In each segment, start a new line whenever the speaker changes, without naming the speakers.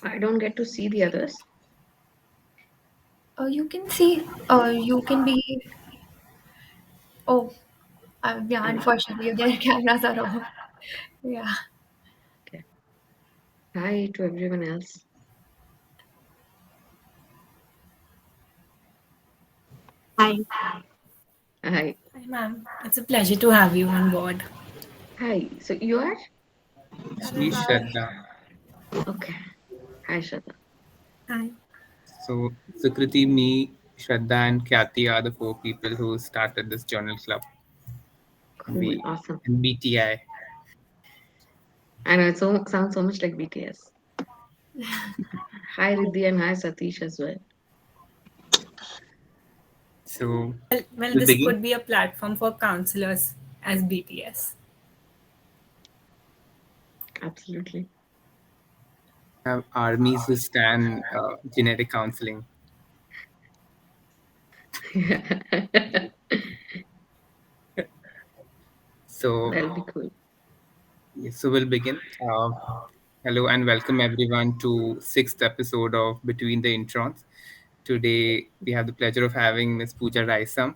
I don't get to see the others.
You can see, you can be. Oh, yeah,
Oh,
unfortunately, their cameras are off. Yeah.
okay. Hi to everyone else.
Hi,
Hi.
Hi, ma'am. It's a pleasure to have you on board.
Hi. So you are?
She's Shraddha.
Okay. Hi, Shraddha.
Hi.
So Sukriti, me, Shraddha, and Khyati are the four people who started this journal club.
Cool.
We
Awesome.
and BTI.
I know it sounds so much like BTS. Hi, Riddhi, and hi, Satish as well.
So
Well,
we'll
this
begin.
could be a platform for counselors as BTS.
Absolutely.
Have armies who stand genetic counseling. So
That'll be cool.
yes, so we'll begin. Hello and welcome everyone to sixth episode of Between the Introns. Today we have the pleasure of having Miss Pooja Rayasam,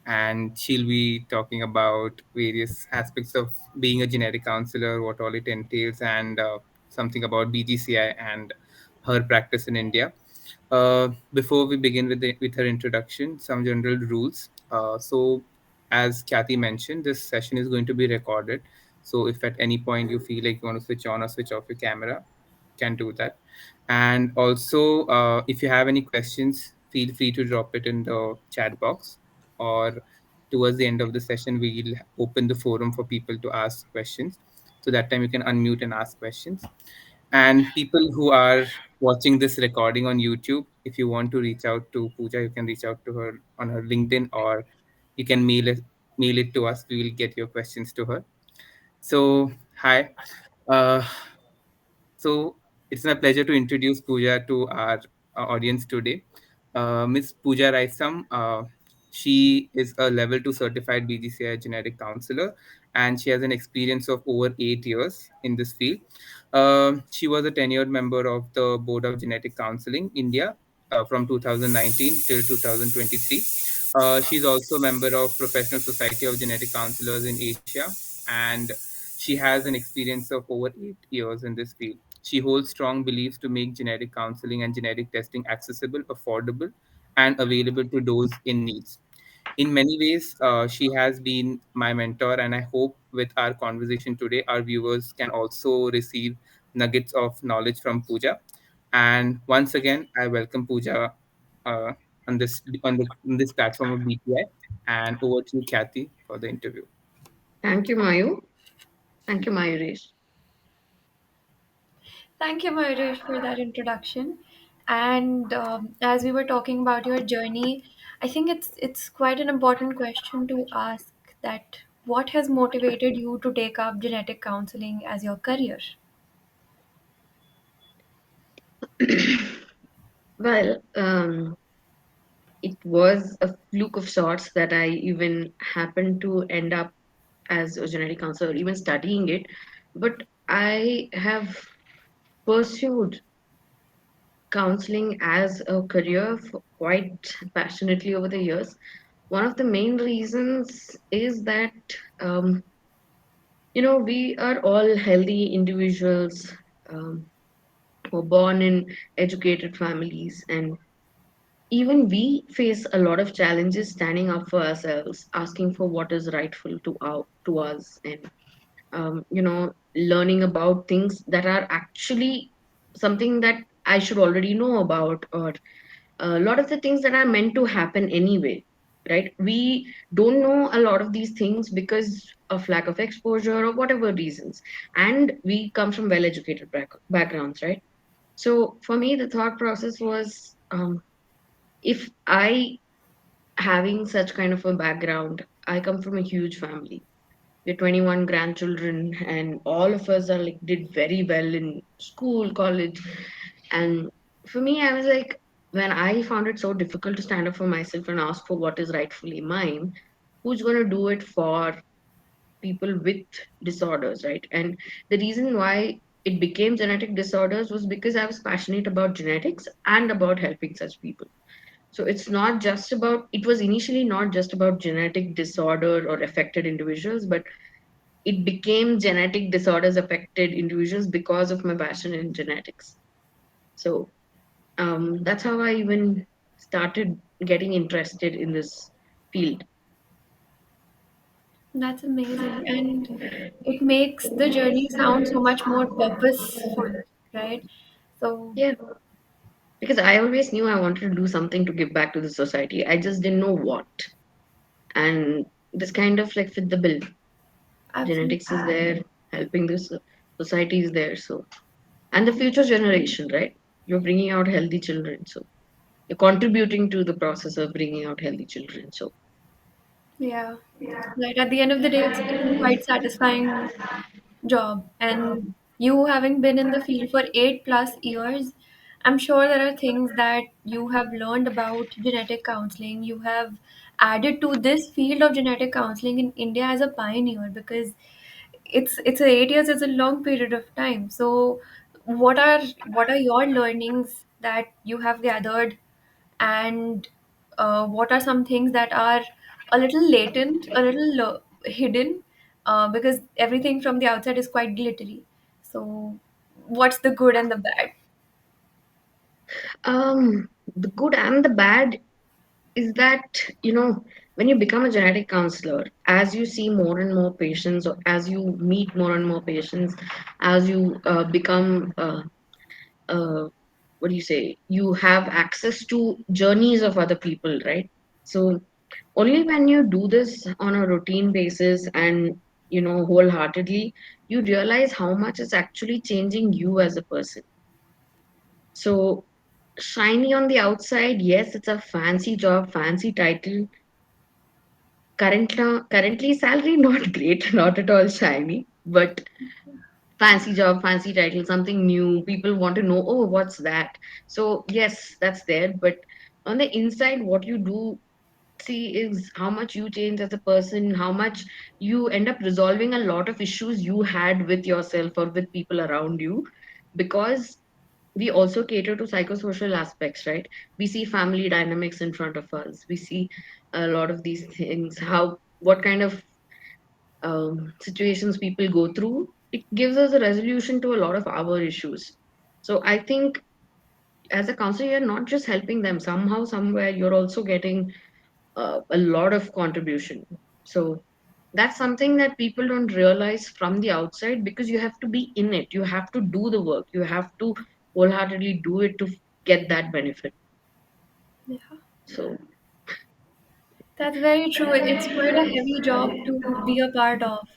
and she'll be talking about various aspects of being a genetic counselor, what all it entails, and something about BGCI and her practice in India. Before we begin with her introduction, some general rules. As Kathy mentioned, this session is going to be recorded. So, if at any point you feel like you want to switch on or switch off your camera, you can do that. And also, if you have any questions, feel free to drop it in the chat box, or towards the end of the session, we'll open the forum for people to ask questions. So that time you can unmute and ask questions. And people who are watching this recording on YouTube, if you want to reach out to Pooja, you can reach out to her on her LinkedIn, or you can mail it to us. We will get your questions to her. So hi. Uh, so it's my pleasure to introduce Pooja to our audience today. Miss Pooja Raisam, she is a level 2 certified BGCI genetic counselor, and she has an experience of over 8 years in this field. She was a tenured member of the Board of Genetic Counselling India from 2019 till 2023. She's also a member of Professional Society of Genetic Counselors in Asia, and she has an experience of over 8 years in this field. She holds strong beliefs to make genetic counseling and genetic testing accessible, affordable, and available to those in needs. In many ways, she has been my mentor, and I hope with our conversation today, our viewers can also receive nuggets of knowledge from Pooja. And once again, I welcome Pooja uh, on this platform of BTI. And over to you, Kathy, for the interview.
Thank you, Mayu. Thank you, Mayuresh.
Thank you, Mayuresh, for that introduction. And as we were talking about your journey, I think it's quite an important question to ask that what has motivated you to take up genetic counseling as your career?
Well, it was a fluke of sorts that I even happened to end up as a genetic counselor, even studying it. But I have pursued counseling as a career quite passionately over the years. One of the main reasons is that, um, we are all healthy individuals who are born in educated families, and even we face a lot of challenges standing up for ourselves, asking for what is rightful to us, and learning about things that are actually something that I should already know about, or a lot of the things that are meant to happen anyway, right? We don't know a lot of these things because of lack of exposure or whatever reasons, and we come from well-educated backgrounds, right? So for me, the thought process was, if I having such kind of a background, I come from a huge family. We're 21 grandchildren, and all of us are like did very well in school, college. And for me, I was like, when I found it so difficult to stand up for myself and ask for what is rightfully mine, who's going to do it for people with disorders, right? And the reason why it became genetic disorders was because I was passionate about genetics and about helping such people. So it's not just about, it was initially not just about genetic disorder or affected individuals, but it became genetic disorders affected individuals because of my passion in genetics. So that's how I even started getting interested in this field.
That's amazing. And it makes the journey sound so much more purposeful, right? So
Yeah, because I always knew I wanted to do something to give back to the society. I just didn't know what. And this kind of like fit the bill. Genetics is
absolutely.
there, helping this society is there. So, and the future generation, right? You're bringing out healthy children. So, you're contributing to the process of bringing out healthy children. So,
Yeah. Right. At the end of the day, it's a quite satisfying job. And you having been in the field for 8+ years, I'm sure there are things that you have learned about genetic counseling. You have added to this field of genetic counseling in India as a pioneer, because it's 8 years is a long period of time. So what are your learnings that you have gathered, and what are some things that are a little latent, a little hidden, because everything from the outside is quite glittery. So, what's the good and the bad?
the good and the bad is that, you know, when you become a genetic counselor, as you see more and more patients, or as you meet more and more patients, as you become what do you say, you have access to journeys of other people, right? So only when you do this on a routine basis and, you know, wholeheartedly, you realize how much it's actually changing you as a person. So shiny on the outside, yes, it's a fancy job, fancy title. Currently salary not great, not at all shiny, but fancy job, fancy title, something new. People want to know, oh, what's that? So yes, that's there. But on the inside, what you do see is how much you change as a person, how much you end up resolving a lot of issues you had with yourself or with people around you, because we also cater to psychosocial aspects, right? We see family dynamics in front of us. We see a lot of these things, how, what kind of situations people go through. It gives us a resolution to a lot of our issues. So I think as a counselor, you're not just helping them. Somehow, somewhere, you're also getting a lot of contribution. So that's something that people don't realize from the outside, because you have to be in it. You have to do the work. You have to wholeheartedly do it to get that benefit.
Yeah,
So
that's very true. It's quite a heavy job to be a part of.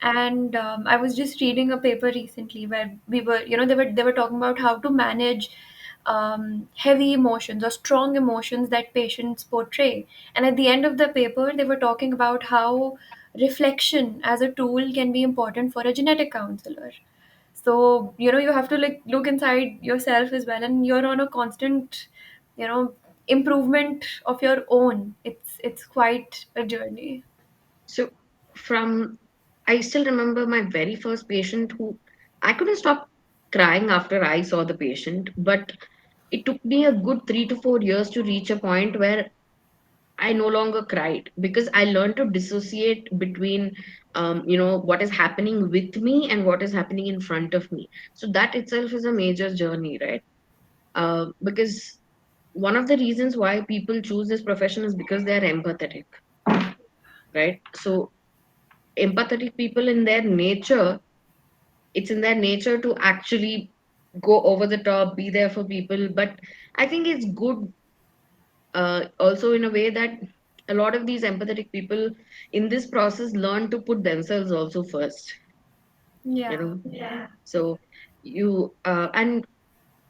And I was just reading a paper recently where they were talking about how to manage heavy emotions or strong emotions that patients portray. And at the end of the paper, they were talking about how reflection as a tool can be important for a genetic counselor. So you have to like look inside yourself as well, and you're on a constant you know improvement of your own. It's quite a journey.
so from I still remember my very first patient who I couldn't stop crying after I saw the patient, but it took me a good 3 to 4 years to reach a point where I no longer cried, because I learned to dissociate between, what is happening with me and what is happening in front of me. So that itself is a major journey, right? Because one of the reasons why people choose this profession is because they are empathetic, right? So empathetic people in their nature, it's in their nature to actually go over the top, be there for people. But I think it's good, also in a way that a lot of these empathetic people in this process learn to put themselves also first, you
Yeah.
know. So you and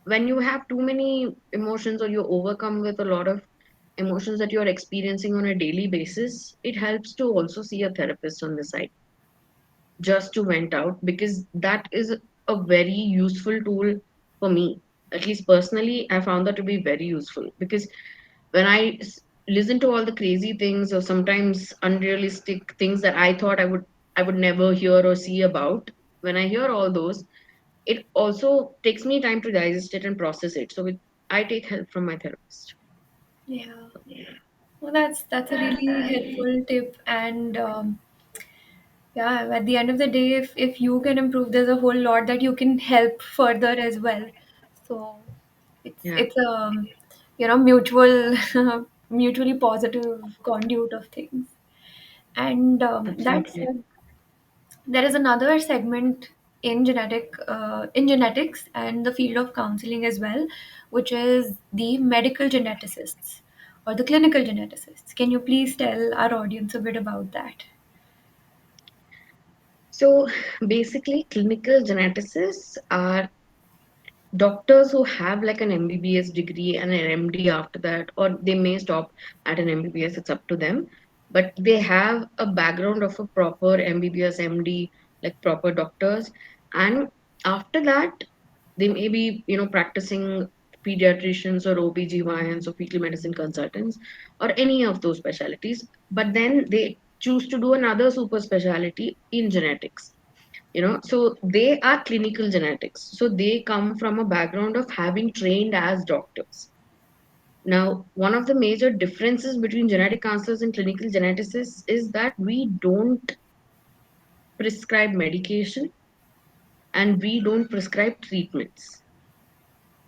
when you have too many emotions, or you're overcome with a lot of emotions that you're experiencing on a daily basis, it helps to also see a therapist on the side, just to vent out, because that is a very useful tool for me. At least personally, I found that to be very useful, because when listen to all the crazy things, or sometimes unrealistic things that I thought I would never hear or see about, when I hear all those, it also takes me time to digest it and process it. So I take help from my therapist.
Yeah. Well, that's a really helpful tip, and yeah, at the end of the day, if you can improve, there's a whole lot that you can help further as well. So
Yeah,
it's a mutual mutually positive conduit of things. And that
absolutely.
said, there is another segment in genetics and the field of counseling as well, which is the medical geneticists or the clinical geneticists. Can you please tell our audience a bit about that?
So basically, clinical geneticists are doctors who have like an MBBS degree and an MD after that, or they may stop at an MBBS, it's up to them. But they have a background of a proper MBBS, MD, like proper doctors. And after that, they may be, practicing pediatricians or OBGYNs or fetal medicine consultants or any of those specialties. But then they choose to do another super specialty in genetics, so they are clinical genetics, so they come from a background of having trained as doctors. Now, one of the major differences between genetic counselors and clinical geneticists is that we don't prescribe medication and we don't prescribe treatments.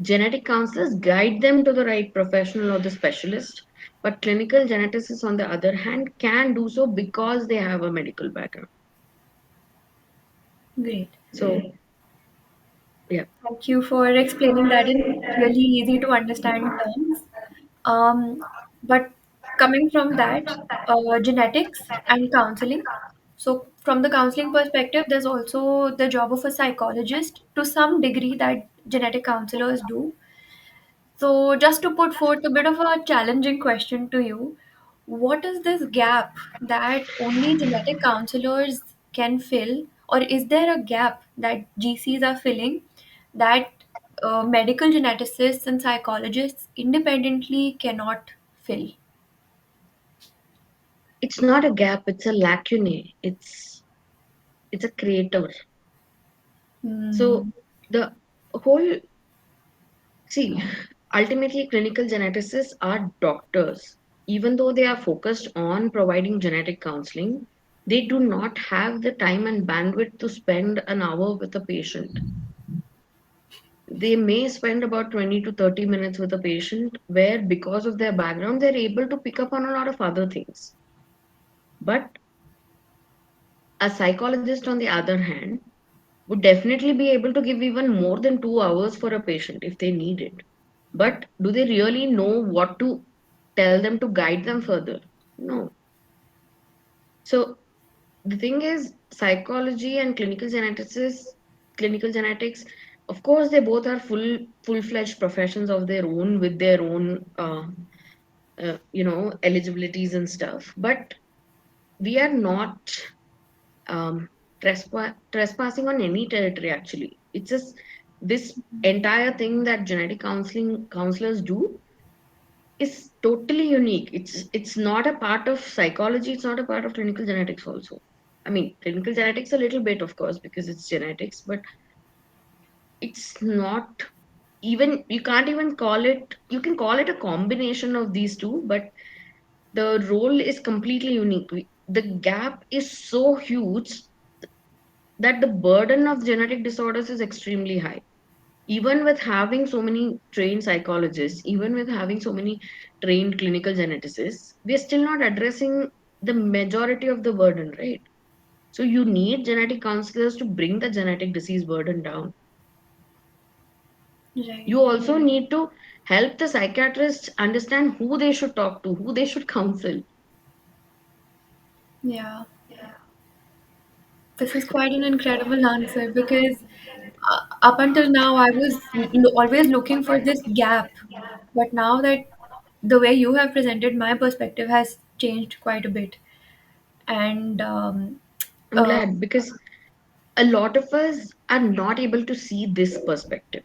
Genetic counselors guide them to the right professional or the specialist, but clinical geneticists on the other hand can do so because they have a medical background.
Great.
So yeah.
Thank you for explaining that in really easy to understand terms. Um, but coming from that, genetics and counseling. So, from the counseling perspective, there's also the job of a psychologist to some degree that genetic counselors do. So, just to put forth a bit of a challenging question to you, what is this gap that only genetic counselors can fill, or is there a gap that GCs are filling that medical geneticists and psychologists independently cannot fill?
It's not a gap, it's a lacunae. It's a creator. So
Hmm.
the whole see, ultimately clinical geneticists are doctors. Even though they are focused on providing genetic counseling, they do not have the time and bandwidth to spend an hour with a patient. They may spend about 20 to 30 minutes with a patient where because of their background they're able to pick up on a lot of other things. But a psychologist on the other hand would definitely be able to give even more than 2 hours for a patient if they need it. But do they really know what to tell them to guide them further? No. So the thing is, psychology and clinical genetics, of course, they both are full-fledged professions of their own with their own, eligibilities and stuff. But we are not um, trespassing on any territory. Actually, it's just this entire thing that genetic counseling counselors do is totally unique. It's not a part of psychology, it's not a part of clinical genetics also. I mean, clinical genetics a little bit, of course, because it's genetics, but it's not even, you can't even call it, you can call it a combination of these two, but the role is completely unique. The gap is so huge that the burden of genetic disorders is extremely high. Even with having so many trained psychologists, even with having so many trained clinical geneticists, we are still not addressing the majority of the burden, right? So you need genetic counselors to bring the genetic disease burden down.
Right.
You also need to help the psychiatrists understand who they should talk to, who they should counsel.
Yeah. This is quite an incredible answer because up until now I was always looking for this gap. But now that the way you have presented my perspective has changed quite a bit. And
I'm
uh,
glad because a lot of us are not able to see this perspective.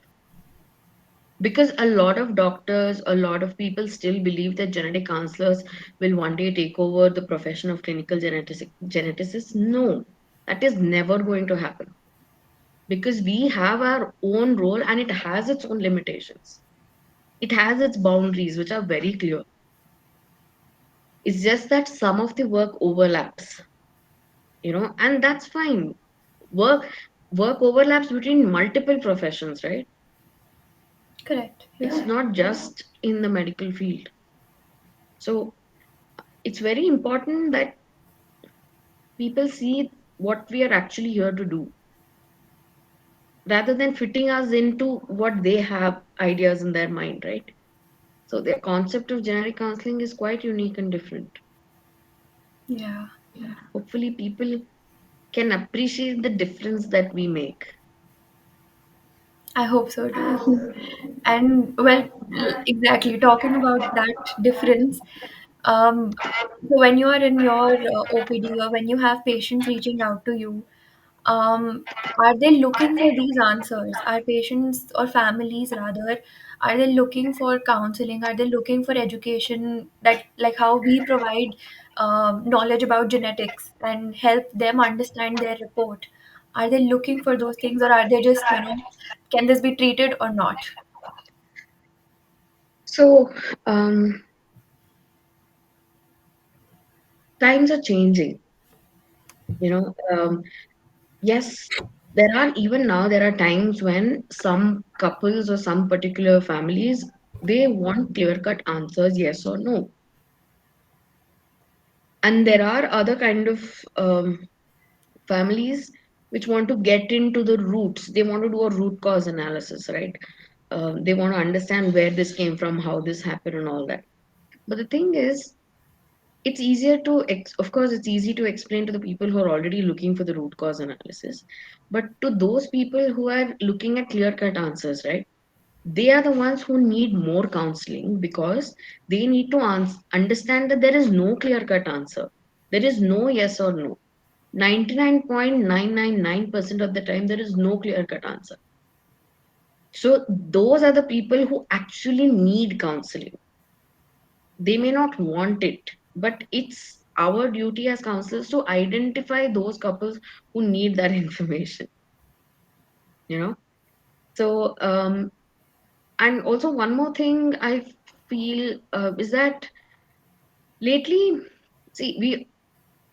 Because a lot of doctors, a lot of people still believe that genetic counselors will one day take over the profession of clinical geneticists. No, that is never going to happen. because we have our own role and it has its own limitations. It has its boundaries, which are very clear. It's just that some of the work overlaps, and that's fine. Work work overlaps between multiple professions, right?
Correct.
It's
Yeah.
not just in the medical field. So it's very important that people see what we are actually here to do, rather than fitting us into what they have ideas in their mind, right? So their concept of genetic counseling is quite unique and different.
Yeah.
Hopefully people can appreciate the difference that we make.
I hope so too. And well, exactly. Talking about that difference, um, so when you are in your OPD or when you have patients reaching out to you, are they looking for these answers? Are patients or families rather, are they looking for counseling? Are they looking for education that like how we provide knowledge about genetics and help them understand their report? Are they looking for those things or are they just, can this be treated or not?
So um, times are changing, you know. Yes, there are, even now there are times when some couples or some particular families, they want clear cut answers, yes or no. And there are other kind of families which want to get into the roots. They want to do a root cause analysis, right? They want to understand where this came from, how this happened, and all that. But the thing is, it's easier to of course it's easy to explain to the people who are already looking for the root cause analysis, but to those people who are looking at clear cut answers, right, they are the ones who need more counseling, because they need to understand that there is no clear cut answer. There is no yes or no. 99.999% of the time there is no clear cut answer. So those are the people who actually need counseling. They may not want it, but it's our duty as counselors to identify those couples who need that information, you know. So and also one more thing I feel is that lately, see, we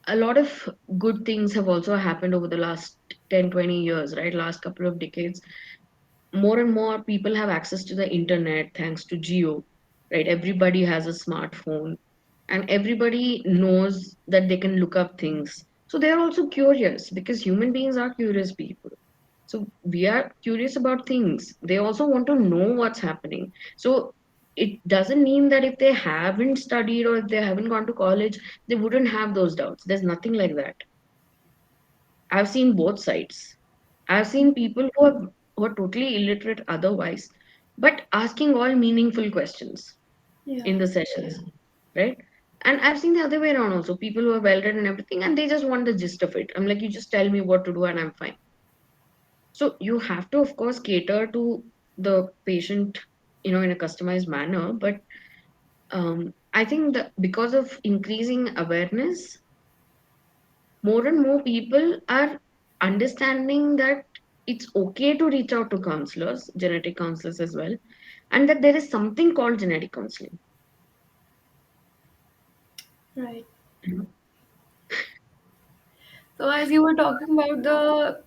a lot of good things have also happened over the last 10-20 years, right? Last couple of decades, more and more people have access to the internet thanks to Geo, right? Everybody has a smartphone and everybody knows that they can look up things. So they're also curious, because human beings are curious people. So we are curious about things. They also want to know what's happening. So it doesn't mean that if they haven't studied or if they haven't gone to college, they wouldn't have those doubts. There's nothing like that. I've seen both sides. I've seen people who are totally illiterate otherwise, but asking all meaningful questions
Yeah.
in the sessions, right? And I've seen the other way around also. People who are well read and everything, and they just want the gist of it. I'm like, you just tell me what to do, and I'm fine. So you have to, of course, cater to the patient, in a customized manner. But I think that because of increasing awareness, more and more people are understanding that it's okay to reach out to counselors, genetic counselors as well, and that there is something called genetic counseling.
Right.
You know?
So, as you were talking about the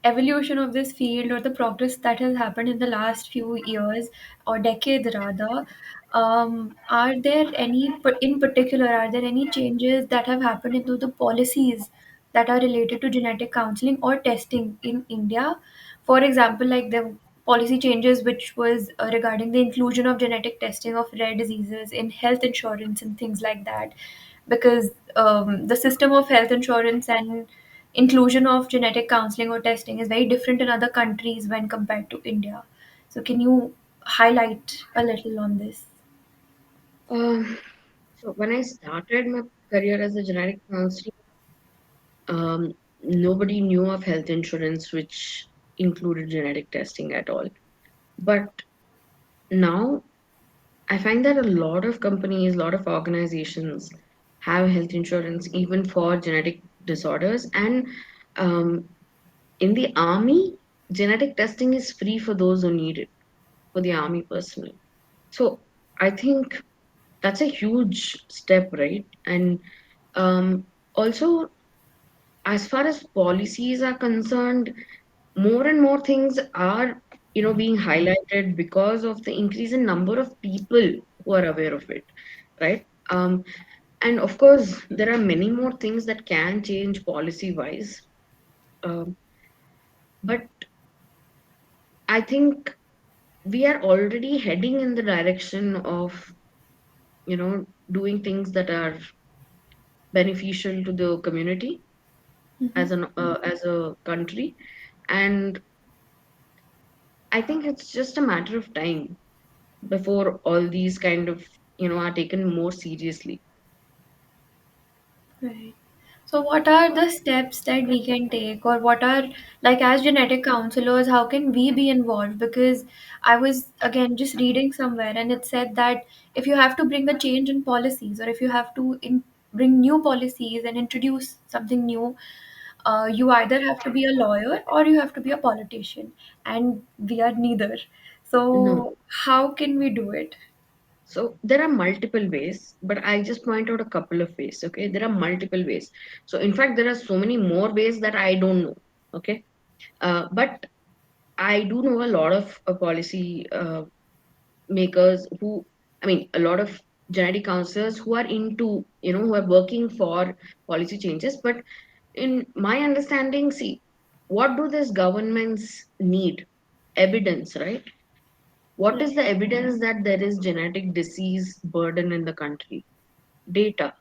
evolution of this field or the progress that has happened in the last few years or decades rather, are there any, in particular, are there any changes that have happened into the policies that are related to genetic counseling or testing in India? For example, like the policy changes which was regarding the inclusion of genetic testing of rare diseases in health insurance and things like that, because the system of health insurance and inclusion of genetic counseling or testing is very different in other countries when compared to India. So, can you highlight a little on this?
Um, so when I started my career as a genetic counselor, nobody knew of health insurance which included genetic testing at all. But now I find that a lot of companies, a lot of organizations have health insurance even for genetic disorders. And um, In the army, genetic testing is free for those who need it, for the army personnel. So I think that's a huge step, right? And also, as far as policies are concerned, more and more things are, being highlighted because of the increase in number of people who are aware of it, right? And of course, there are many more things that can change policy wise. Um, but I think we are already heading in the direction of, doing things that are beneficial to the community
Hmm.
as a country. And I think it's just a matter of time before all these kind of, are taken more seriously.
Right. So, what are the steps that we can take, or what are, like, as genetic counselors, how can we be involved? Because I was again just reading somewhere, and it said that if you have to bring a change in policies, or if you have to bring new policies and introduce something new, you either have to be a lawyer or you have to be a politician, and we are neither.
No.
So, how can we do it?
So there are multiple ways, but I just point out a couple of ways. Okay, there are multiple ways. So in fact, there are so many more ways that I don't know. Okay, but I do know a lot of policy makers who, I mean, a lot of genetic counselors who are into, who are working for policy changes. But in my understanding, see, what do these governments need? Evidence, right? What is
Right.
the evidence that there is genetic disease burden in the country? Data.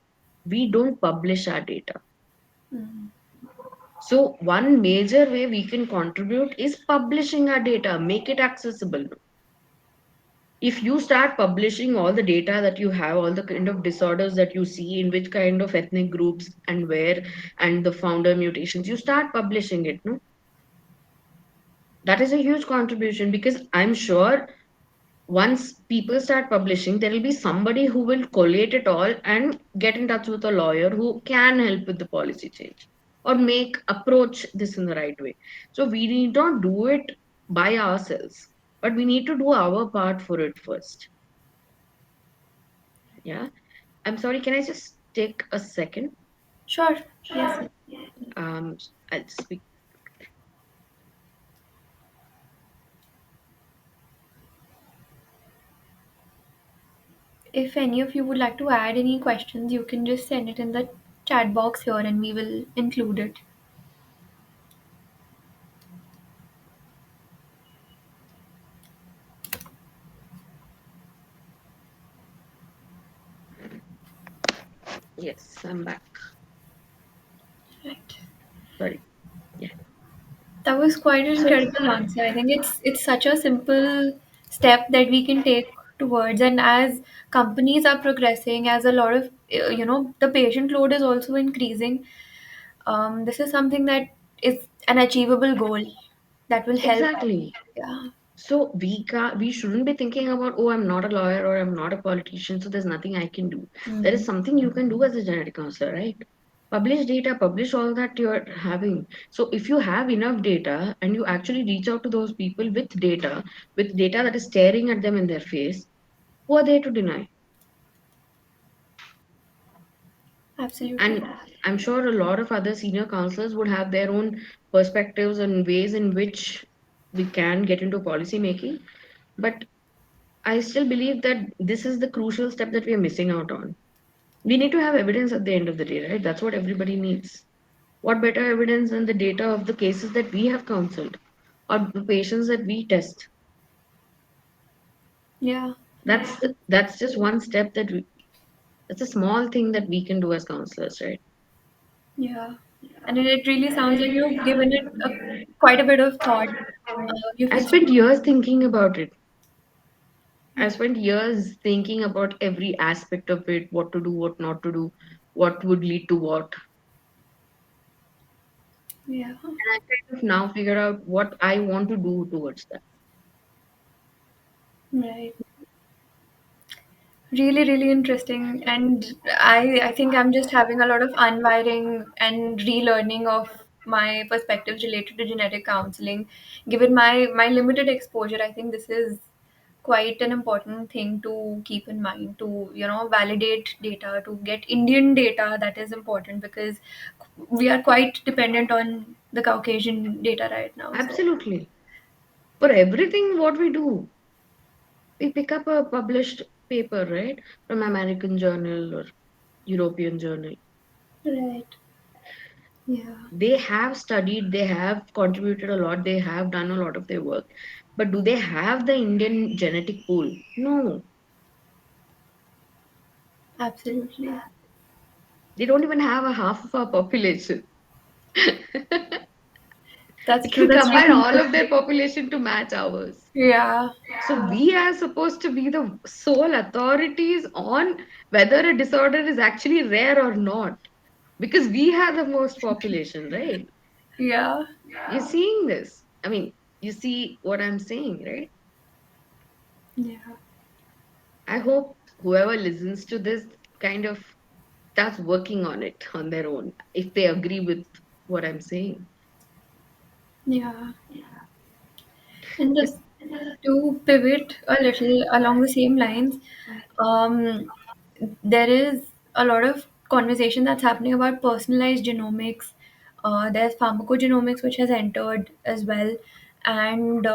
We don't publish our data.
Mm.
So one major way we can contribute is publishing our data, make it accessible. If you start publishing all the data that you have, all the kind of disorders that you see, in which kind of ethnic groups and where, and the founder mutations, you start publishing it, no? That is a huge contribution, because I'm sure once people start publishing, there will be somebody who will collate it all and get in touch with a lawyer who can help with the policy change or make approach this in the right way. So we need not do it by ourselves, but we need to do our part for it first. Yeah. I'm sorry, can I just take a second?
Sure. Yes.
Um, I'll speak.
If any of you would like to add any questions, you can just send it in the chat box here and we will include it.
Yes, I'm back.
Right.
Sorry. Yeah.
That was quite an
So
incredible answer. I think it's such a simple step that we can take towards, and as companies are progressing, as a lot of the patient load is also increasing. This is something that is an achievable goal that will help us.
exactly.
Yeah.
So we shouldn't be thinking about, oh, I'm not a lawyer or I'm not a politician, so there's nothing I can do. There is
Mm.
something you can do as a genetic counselor, right? Publish data, publish all that you're having. So if you have enough data and you actually reach out to those people with data that is staring at them in their face, who are they to deny?
Absolutely.
And I'm sure a lot of other senior counselors would have their own perspectives and ways in which we can get into policy making. But I still believe that this is the crucial step that we are missing out on. We need to have evidence at the end of the day, right? That's what everybody needs. What better evidence than the data of the cases that we have counseled or the patients that we test?
Yeah.
That's just one step that's a small thing that we can do as counselors, right?
Yeah. And it really sounds like you've given it quite a bit of thought. You've
I spent
considered.
years thinking about it. I spent years thinking about every aspect of it, what to do, what not to do, what would lead to what.
Yeah.
And I kind of now figure out what I want to do towards that.
Right. Really, really interesting. And I think I'm just having a lot of unwiring and relearning of my perspectives related to genetic counseling. Given my limited exposure, I think this is quite an important thing to keep in mind, to validate data, to get Indian data. That is important because we are quite dependent on the Caucasian data right now. So
Absolutely. For everything what we do, we pick up a published paper, right? From American journal or European journal.
right, yeah,
They have studied, they have contributed a lot, they have done a lot of their work. But do they have the Indian genetic pool? No.
absolutely.
They don't even have a half of our population.
That's
If
true.
you
That's
combine
really
all of their
interesting.
population to match ours.
Yeah,
So we are supposed to be the sole authorities on whether a disorder is actually rare or not. Because we have the most population, right?
yeah,
You're seeing this. I mean, you see what I'm saying, right?
yeah,
I hope whoever listens to this kind of starts working on it on their own if they agree with what I'm saying.
yeah. And just to pivot a little along the same lines, um, there is a lot of conversation that's happening about personalized genomics. There's pharmacogenomics, which has entered as well, and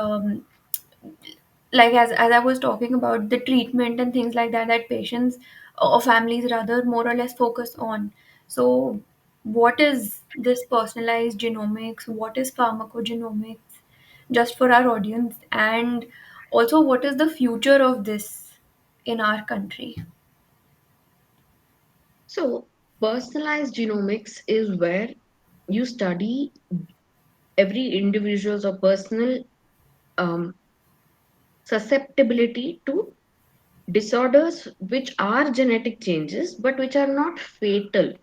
like as I was talking about the treatment and things like that, that patients or families rather more or less focus on. So, what is this personalized genomics? What is pharmacogenomics? Just for our audience, and also what is the future of this in our country?
So, personalized genomics is where you study every individual's or personal um, susceptibility to disorders which are genetic changes but which are not fatal.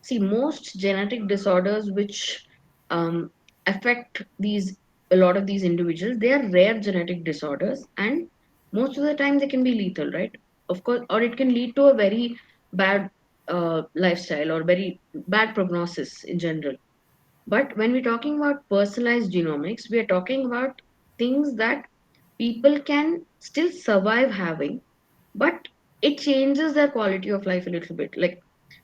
See, most genetic disorders which um, affect these a lot of these individuals, they are rare genetic disorders, and most of the time they can be lethal, right? Of course, or it can lead to a very bad lifestyle or very bad prognosis in general. But when we're talking about personalized genomics, we are talking about things that people can still survive having, but it changes their quality of life a little bit. Like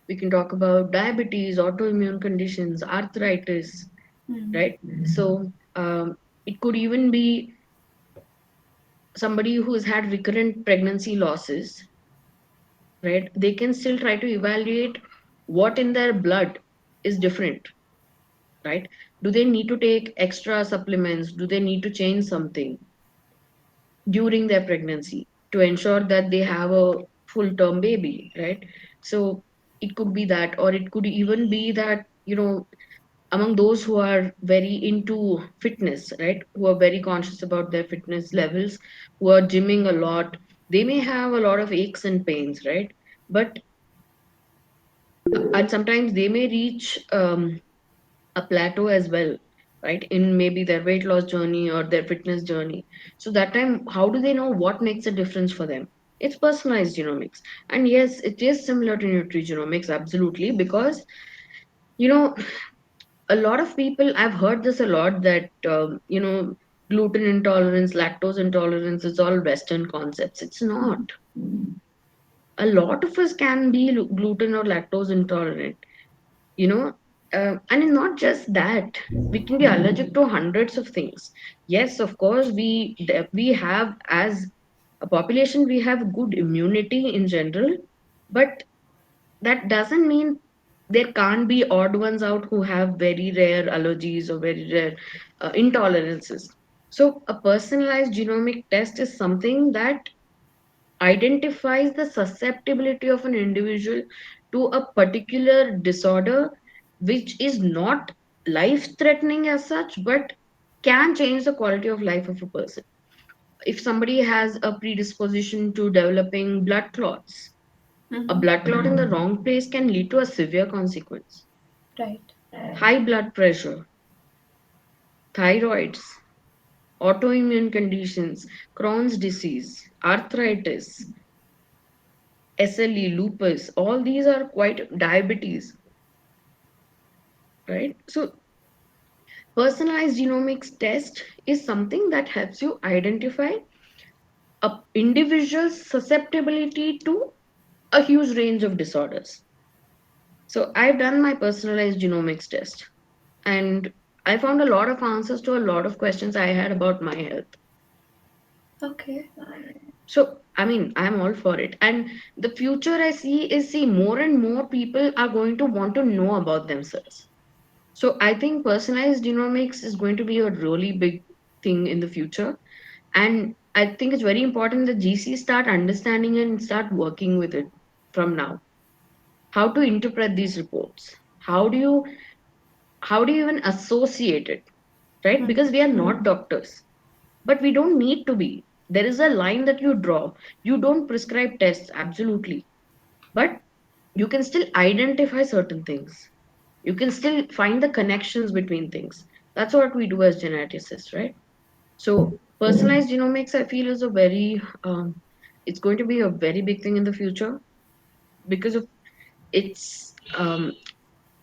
we can talk about diabetes, autoimmune conditions, arthritis,
Hmm.
right? So it could even be somebody who's had recurrent pregnancy losses, right? They can still try to evaluate what in their blood is different, right? Do they need to take extra supplements? Do they need to change something during their pregnancy to ensure that they have a full term baby, right? So it could be that, or it could even be that, among those who are very into fitness, right, who are very conscious about their fitness levels, who are gymming a lot, they may have a lot of aches and pains, right? But and sometimes they may reach a plateau as well, right, in maybe their weight loss journey or their fitness journey. So that time, how do they know what makes a difference for them? It's personalized genomics. And yes, it is similar to nutrigenomics, absolutely, because you know a lot of people, I've heard this a lot, that gluten intolerance, lactose intolerance is all Western concepts. It's not. A lot of us can be gluten or lactose intolerant, you know and it's not just that. We can be allergic to hundreds of things. Yes, of course, we have, as a population, we have good immunity in general, but that doesn't mean there can't be odd ones out who have very rare allergies or very rare intolerances. So a personalized genomic test is something that identifies the susceptibility of an individual to a particular disorder which is not life threatening as such, but can change the quality of life of a person. If somebody has a predisposition to developing blood clots, a
Hmm.
blood clot in the wrong place can lead to a severe consequence.
Right.
High blood pressure, thyroids, autoimmune conditions, Crohn's disease, arthritis, SLE, lupus, all these are quite diabetes, right? So Personalized genomics test is something that helps you identify a individual's susceptibility to a huge range of disorders. So I've done my personalized genomics test, and I found a lot of answers to a lot of questions I had about my health.
Okay.
So, I mean, I'm all for it. And the future I see is, see, more and more people are going to want to know about themselves. So I think personalized genomics is going to be a really big thing in the future. And I think it's very important that GC start understanding and start working with it from now. How to interpret these reports? How do you how do you even associate it? Right? Because we are not doctors, but we don't need to be. There is a line that you draw. You don't prescribe tests, absolutely, but you can still identify certain things. You can still find the connections between things. That's what we do as geneticists, right? So personalized genomics, I feel, is a very it's going to be a very big thing in the future because of its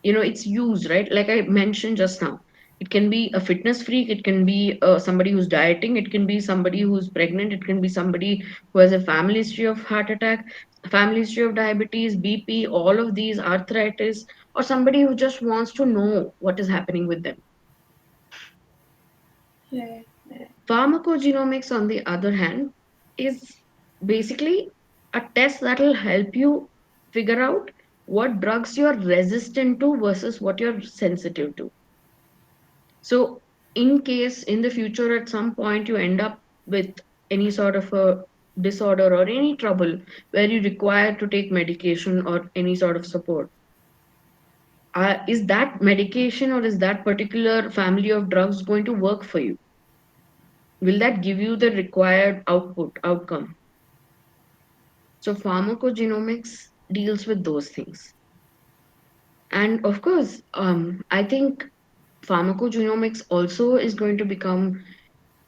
its use, right? Like I mentioned just now, it can be a fitness freak, it can be somebody who's dieting, it can be somebody who's pregnant, it can be somebody who has a family history of heart attack, family history of diabetes, BP, all of these, arthritis, or somebody who just wants to know what is happening with them.
Right.
Pharmacogenomics, on the other hand, is basically a test that will help you figure out what drugs you're resistant to versus what you're sensitive to. So, in case in the future at some point you end up with any sort of a disorder or any trouble where you require to take medication or any sort of support, is that medication or is that particular family of drugs going to work for you? Will that give you the required outcome? So, pharmacogenomics deals with those things. And of course, I think pharmacogenomics also is going to become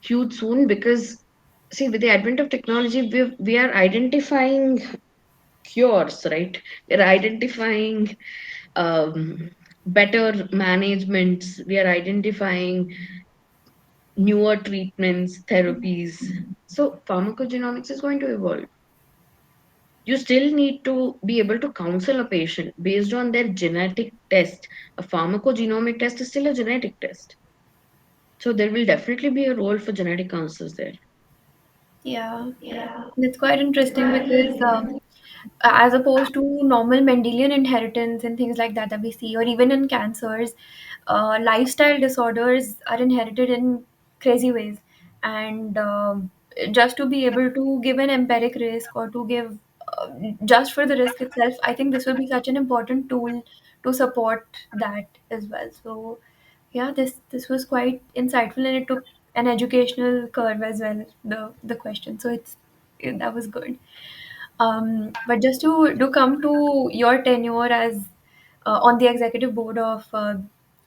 huge soon because, see, with the advent of technology, we are identifying cures, right? We're identifying better managements, we are identifying newer treatments, therapies. So pharmacogenomics is going to evolve. You still need to be able to counsel a patient based on their genetic test. A pharmacogenomic test is still a genetic test. So there will definitely be a role for genetic counselors there.
Yeah. And it's quite interesting because as opposed to normal Mendelian inheritance and things like that that we see, or even in cancers, lifestyle disorders are inherited in crazy ways. And just to be able to give an empiric risk or to give just for the risk itself, I think this will be such an important tool to support that as well. So yeah, this was quite insightful and it took an educational curve as well, the question. So that was good. But just to do come to your tenure as on the executive board of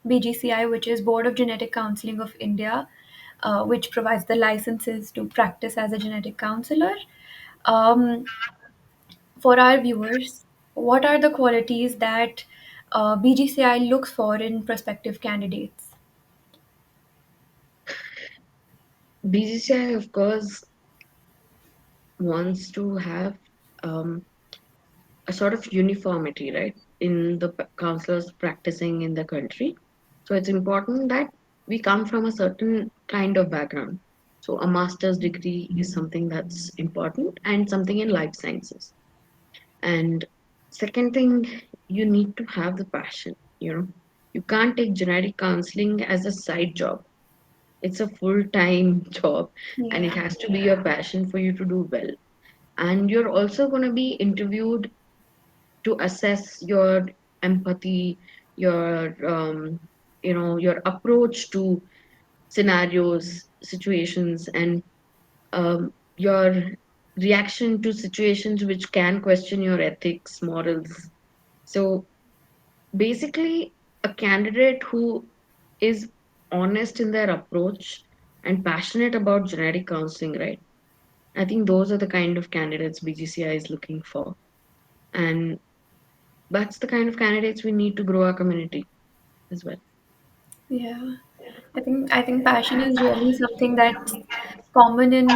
BGCI, which is Board of Genetic Counselling of India, which provides the licenses to practice as a genetic counselor. Um, for our viewers, what are the qualities that BGCI looks for in prospective candidates?
BGCI, of course, wants to have um, a sort of uniformity, right, in the counselors practicing in the country. So it's important that we come from a certain kind of background. So a master's degree is something that's important and something in life sciences. And second thing, you need to have the passion, you know. You can't take genetic counseling as a side job. It's a full-time job and it
Yeah.
has to be your passion for you to do well. And you're also going to be interviewed to assess your empathy, your your approach to scenarios, situations, and your reaction to situations which can question your ethics, morals. So basically, a candidate who is honest in their approach and passionate about genetic counseling, right? I think those are the kind of candidates BGCI is looking for. And that's the kind of candidates we need to grow our community as well.
Yeah. I think passion is really something that's common in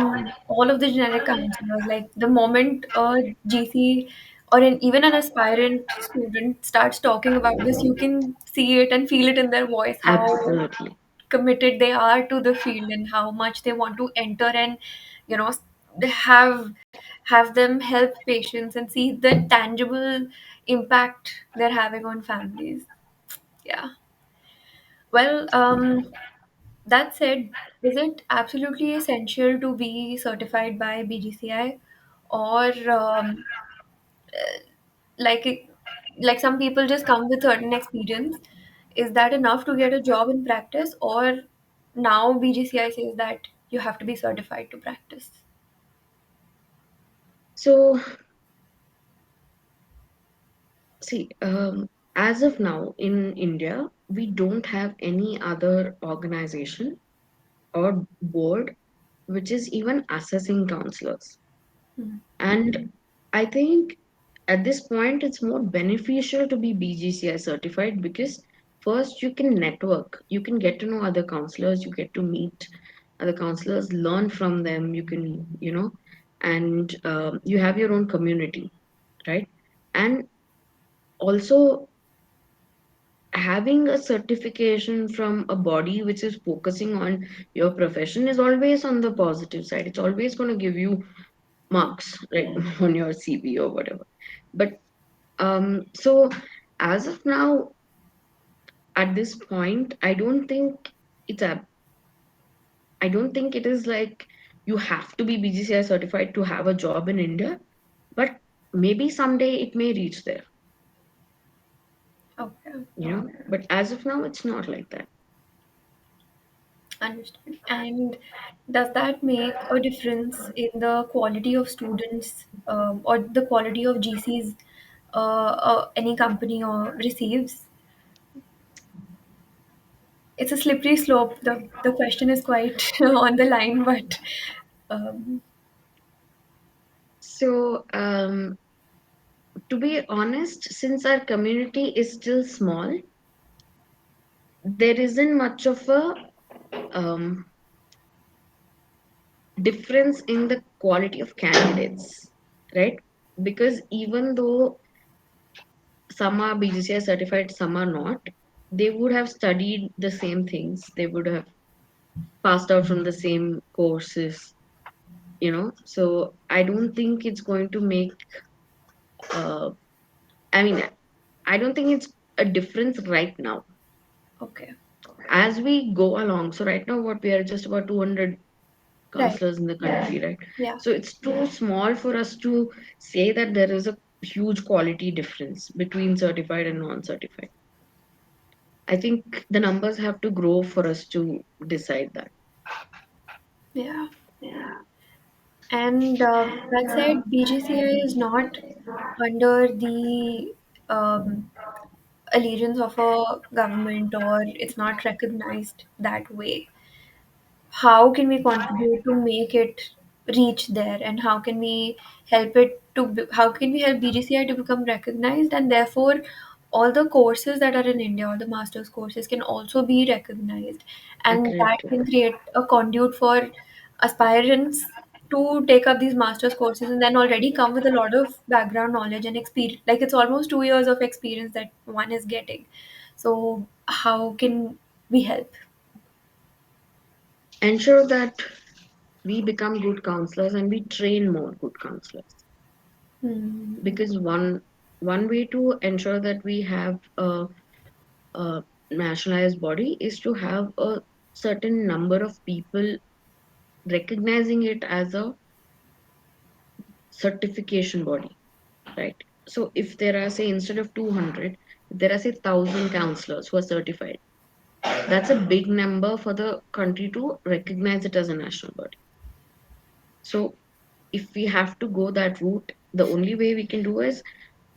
all of the genetic counselors. Like the moment a GC or even an aspirant student starts talking about this, you can see it and feel it in their voice how
Absolutely.
committed they are to the field and how much they want to enter and you know have them help patients and see the tangible impact they're having on families. Yeah. Well, that said, is it absolutely essential to be certified by BGCI, or like like some people just come with certain experience? Is that enough to get a job in practice, or now BGCI says that you have to be certified to practice?
So, see, as of now in India, we don't have any other organization or board which is even assessing counselors.
Hmm.
And I think at this point, it's more beneficial to be BGCI certified because first you can network, you can get to know other counselors, you get to meet other counselors, learn from them, you can, and you have your own community, right? And also, having a certification from a body which is focusing on your profession is always on the positive side. It's always going to give you marks, right, on your CV or whatever. But so as of now, at this point, it's a I don't think it is like you have to be BGCI certified to have a job in India, but maybe someday it may reach there,
Okay,
But as of now, it's not like that.
understood. And does that make a difference in the quality of students or the quality of GCs any company or receives? It's a slippery slope. The question is quite on the line, but um,
So, to be honest, since our community is still small, there isn't much of a um, difference in the quality of candidates, right? Because even though some are BGCI certified, some are not, they would have studied the same things, they would have passed out from the same courses, So I don't think it's going to make, uh, I mean, I don't think it's a difference right now
okay,
as we go along. So right now, what we are just about 200
right,
counselors in the country, right?
yeah,
So it's too small for us to say that there is a huge quality difference between certified and non-certified. I think the numbers have to grow for us to decide that.
yeah. And that said, BGCI is not under the allegiance of a government, or it's not recognized that way. How can we contribute to make it reach there, and how can we how can we help BGCI to become recognized, and therefore all the courses that are in India, all the master's courses can also be recognized, and
Agreed
that
to.
can create a conduit for aspirants to take up these master's courses and then already come with a lot of background knowledge and experience. Like it's almost 2 years of experience that one is getting. So how can we help?
Ensure that we become good counselors and we train more good counselors.
Hmm.
Because one way to ensure that we have a nationalized body is to have a certain number of people recognizing it as a certification body, right? So if there are, say, instead of 200, if there are, say, 1,000 counselors who are certified, that's a big number for the country to recognize it as a national body. So if we have to go that route, the only way we can do is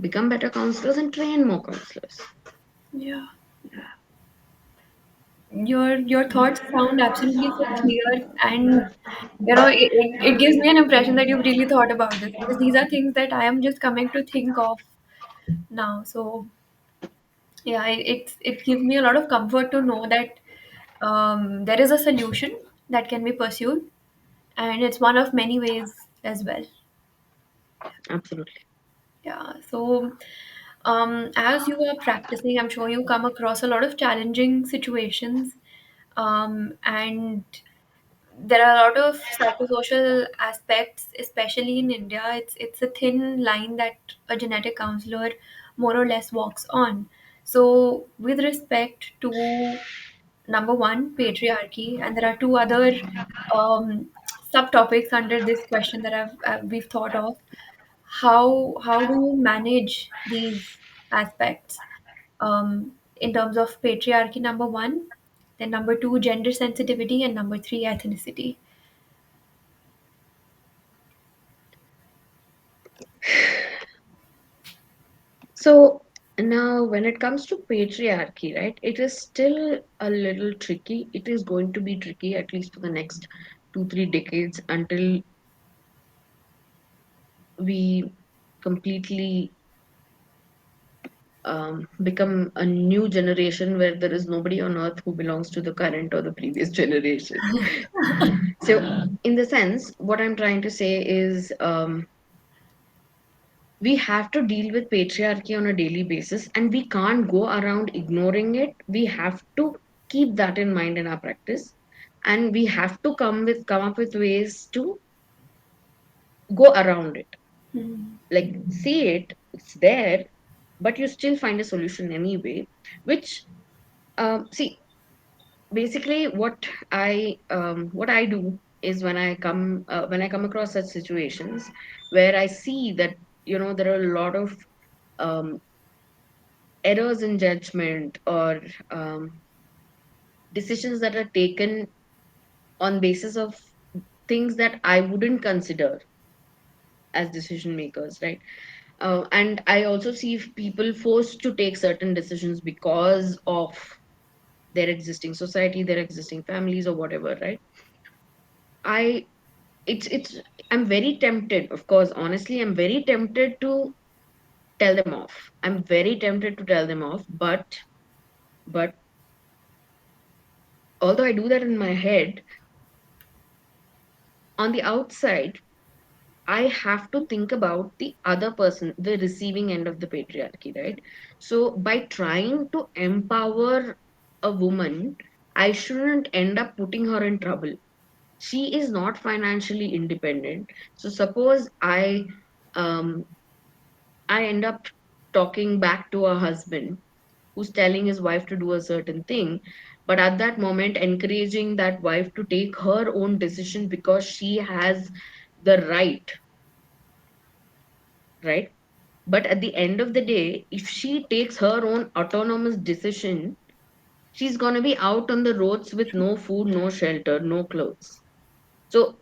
become better counselors and train more counselors.
Yeah. Your thoughts sound absolutely so clear, and it gives me an impression that you've really thought about this, because these are things that I am just coming to think of now. So yeah, it gives me a lot of comfort to know that there is a solution that can be pursued, and it's one of many ways as well.
Absolutely.
Yeah. So, as you are practicing, I'm sure you come across a lot of challenging situations, and there are a lot of psychosocial aspects, especially in India. It's a thin line that a genetic counselor more or less walks on. So, with respect to number one, patriarchy, and there are two other um, subtopics under this question that we've thought of. How do you manage these aspects in terms of patriarchy? Number one, then number two, gender sensitivity, and number three, ethnicity.
So now, when it comes to patriarchy, right, it is still a little tricky. It is going to be tricky at least for the next 2, 3 decades until we completely become a new generation where there is nobody on earth who belongs to the current or the previous generation. So, in the sense, what I'm trying to say is we have to deal with patriarchy on a daily basis and we can't go around ignoring it. We have to keep that in mind in our practice, and we have to come up with ways to go around it.
Hmm.
Like, see it, it's there, but you still find a solution anyway. Which see, basically what I do is when I come across such situations where I see that there are a lot of um, errors in judgment, or decisions that are taken on basis of things that I wouldn't consider as decision makers, right? And I also see if people forced to take certain decisions because of their existing society, their existing families, or whatever, right? I it's I'm very tempted, of course, honestly, I'm very tempted to tell them off. I'm very tempted to tell them off, but although I do that in my head, on the outside I have to think about the other person, the receiving end of the patriarchy, right? So by trying to empower a woman, I shouldn't end up putting her in trouble. She is not financially independent. So suppose um I end up talking back to a husband who's telling his wife to do a certain thing, but at that moment encouraging that wife to take her own decision because she has the right? But at the end of the day, if she takes her own autonomous decision, she's going to be out on the roads with no food, no shelter, no clothes. So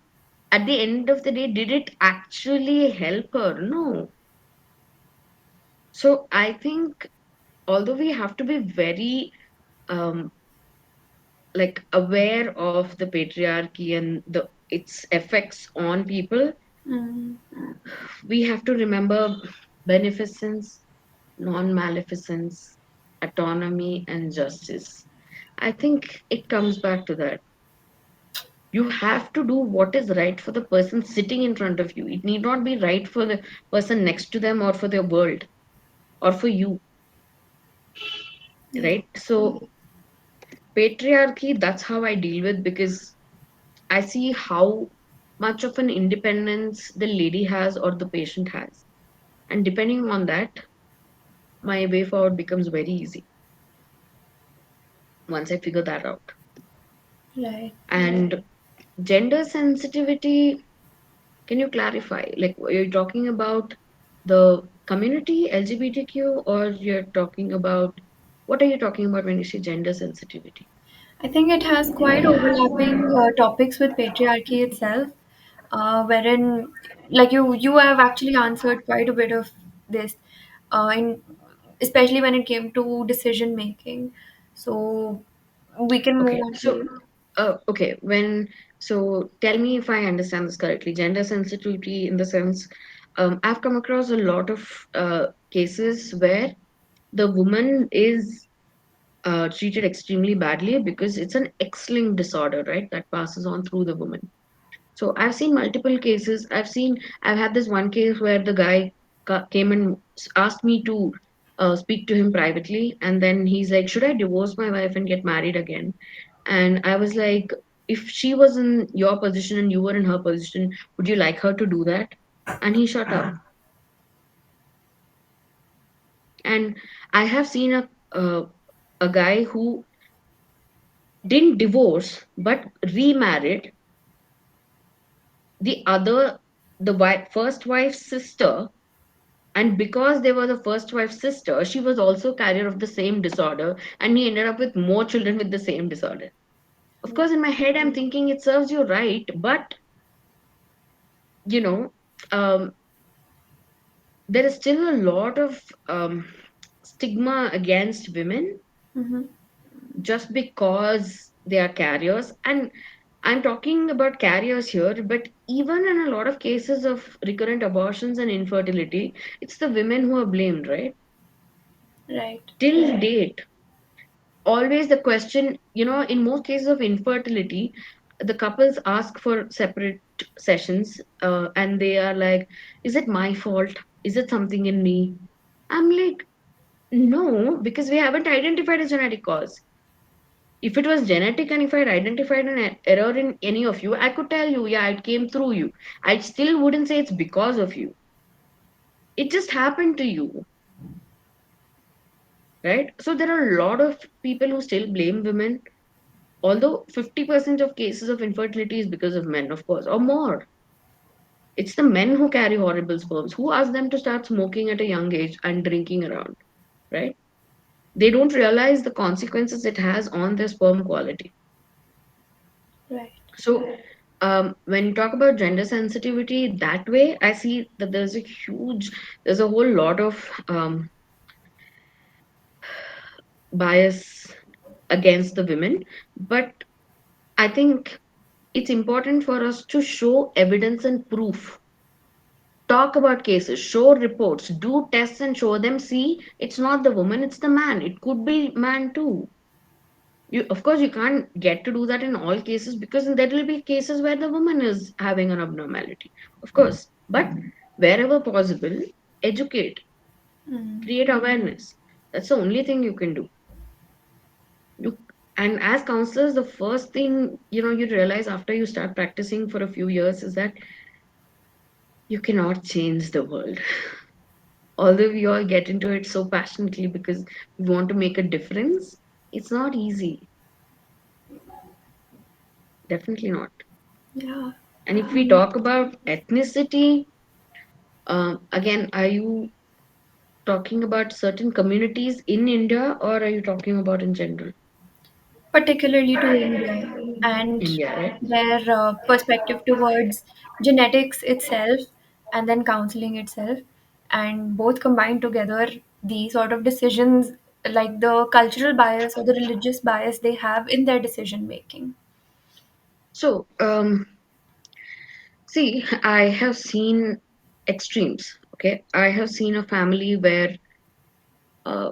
at the end of the day, did it actually help her? No. So I think, although we have to be very um, like aware of the patriarchy and the its effects on people,
Hmm.
we have to remember beneficence, non-maleficence, autonomy, and justice. I think it comes back to that. You have to do what is right for the person sitting in front of you. It need not be right for the person next to them or for their world or for you,
Yeah.
right? So, patriarchy, that's how I deal with, because I see how much of an independence the lady has or the patient has. And depending on that, my way forward becomes very easy once I figure that out.
Right.
And gender sensitivity, can you clarify? Like, are you talking about the community, LGBTQ, or you're talking about what are you talking about when you say gender sensitivity?
I think it has quite overlapping topics with patriarchy itself, wherein, like you have actually answered quite a bit of this, in especially when it came to decision making. So we can move
Okay,
on
so
to.
okay, tell me if I understand this correctly. Gender sensitivity, in the sense, I've come across a lot of cases where the woman is treated extremely badly because it's an X-linked disorder, right? That passes on through the woman. So I've seen multiple cases. I've had this one case where the guy came and asked me to speak to him privately, and then he's like, "Should I divorce my wife and get married again?" And I was like, "If she was in your position and you were in her position, would you like her to do that?" And he shut up. And I have seen a guy who didn't divorce but remarried the other the first wife's sister, and because they were the first wife's sister, she was also carrier of the same disorder, and he ended up with more children with the same disorder. Of course, in my head I'm thinking it serves you right, but you know, um, there is still a lot of um, stigma against women
Mm-hmm.
just because they are carriers. And I'm talking about carriers here, but even in a lot of cases of recurrent abortions and infertility, it's the women who are blamed, right?
Right.
Till date, always the question, in most cases of infertility, the couples ask for separate sessions, and they are like, is it my fault? Is it something in me? I'm like, no, because we haven't identified a genetic cause. If it was genetic and if I had identified an error in any of you, I could tell you, yeah, it came through you. I still wouldn't say it's because of you. It just happened to you, right? So there are a lot of people who still blame women, although 50% of cases of infertility is because of men, of course, or more. It's the men who carry horrible sperms. Who asked them to start smoking at a young age and drinking around, right? They don't realize the consequences it has on their sperm quality.
Right.
So, when you talk about gender sensitivity that way, I see that there's a whole lot of um, bias against the women. But I think it's important for us to show evidence and proof, talk about cases, show reports, do tests and show them, see, it's not the woman, it's the man. It could be man too. Of course, you can't get to do that in all cases because there will be cases where the woman is having an abnormality, of course. But wherever possible, educate,
Mm.
create awareness. That's the only thing you can do. You and as counselors, the first thing you realize after you start practicing for a few years is that you cannot change the world. Although we all get into it so passionately because we want to make a difference, it's not easy. Definitely not.
Yeah.
And if we talk about ethnicity, again, are you talking about certain communities in India or are you talking about in general?
Particularly to India and
India, right?
their perspective towards genetics itself and then counseling itself, and both combined together, the sort of decisions, like the cultural bias or the religious bias they have in their decision making.
So, see, I have seen extremes. Okay, I have seen a family where uh,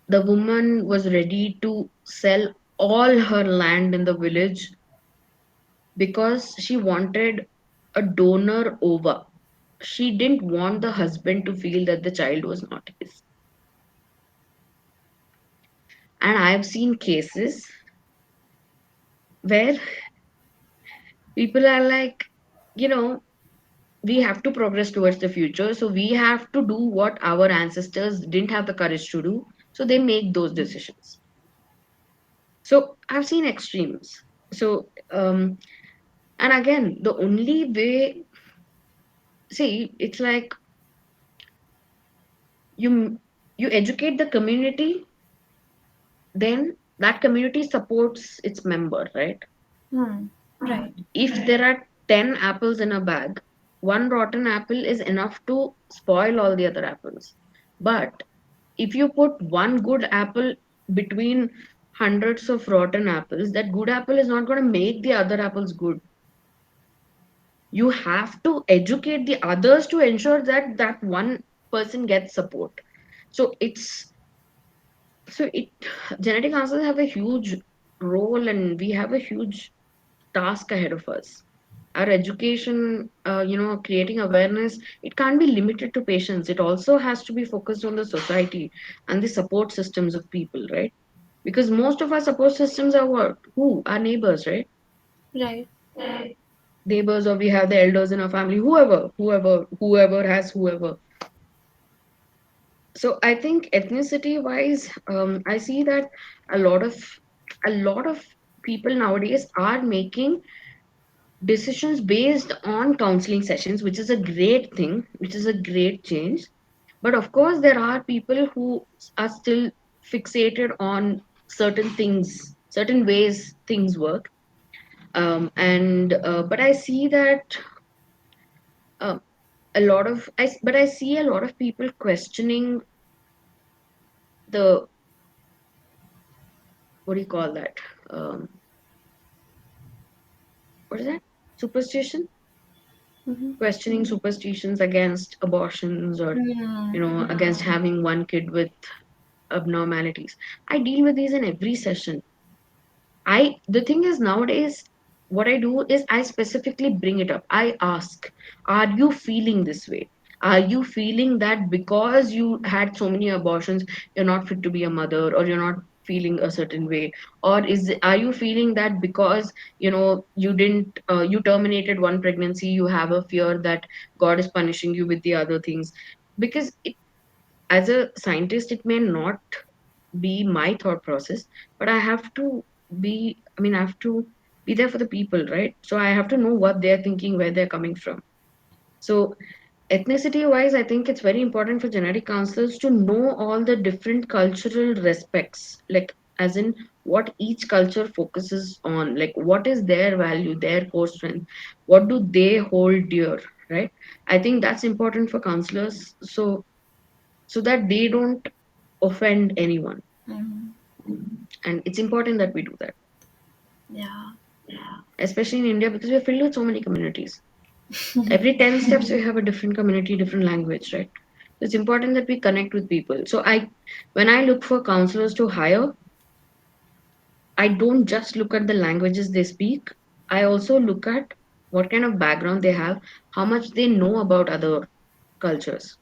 the woman was ready to sell all her land in the village because she wanted a donor ova. She didn't want the husband to feel that the child was not his. And I've seen cases where people are like, you know, we have to progress towards the future. So we have to do what our ancestors didn't have the courage to do. So they make those decisions. So I've seen extremes. So, and again, the only way, see, it's like you you educate the community, then that community supports its member, right?
Hmm. Right.
If there are 10 apples in a bag, one rotten apple is enough to spoil all the other apples. But if you put one good apple between hundreds of rotten apples, that good apple is not going to make the other apples good. You have to educate the others to ensure that that one person gets support. So it's So it genetic counselors have a huge role, and we have a huge task ahead of us. Our education, creating awareness, it can't be limited to patients. It also has to be focused on the society and the support systems of people, right? Because most of our support systems are what? Who? Our neighbors, right?
Right.
Neighbors, or we have the elders in our family, whoever has whoever. So I think ethnicity wise, I see that a lot of a lot of people nowadays are making decisions based on counseling sessions, which is a great thing, which is a great change. But of course, there are people who are still fixated on certain things, certain ways things work. And But I see that uh, but I see a lot of people questioning the, what do you call that? Um, what is that? Superstition?
Mm-hmm.
Questioning superstitions against abortions, or
Mm-hmm.
against having one kid with abnormalities. I deal with these in every session. The thing is, nowadays, what I do is I specifically bring it up. I ask, are you feeling this way? Are you feeling that because you had so many abortions, you're not fit to be a mother, or you're not feeling a certain way? Or are you feeling that because you didn't you terminated one pregnancy, you have a fear that God is punishing you with the other things? Because as a scientist, it may not be my thought process, but I have to be there for the people, right? So I have to know what they're thinking, where they're coming from. So ethnicity wise, I think it's very important for genetic counselors to know all the different cultural respects, like as in what each culture focuses on, like what is their value, their core strength, what do they hold dear, right? I think that's important for counselors, so that they don't offend anyone.
Mm-hmm.
And it's important that we do that,
Yeah.
especially in India, because we're filled with so many communities. Every 10 steps, we have a different community, different language, right? So it's important that we connect with people. When I look for counselors to hire, I don't just look at the languages they speak. I also look at what kind of background they have, how much they know about other cultures,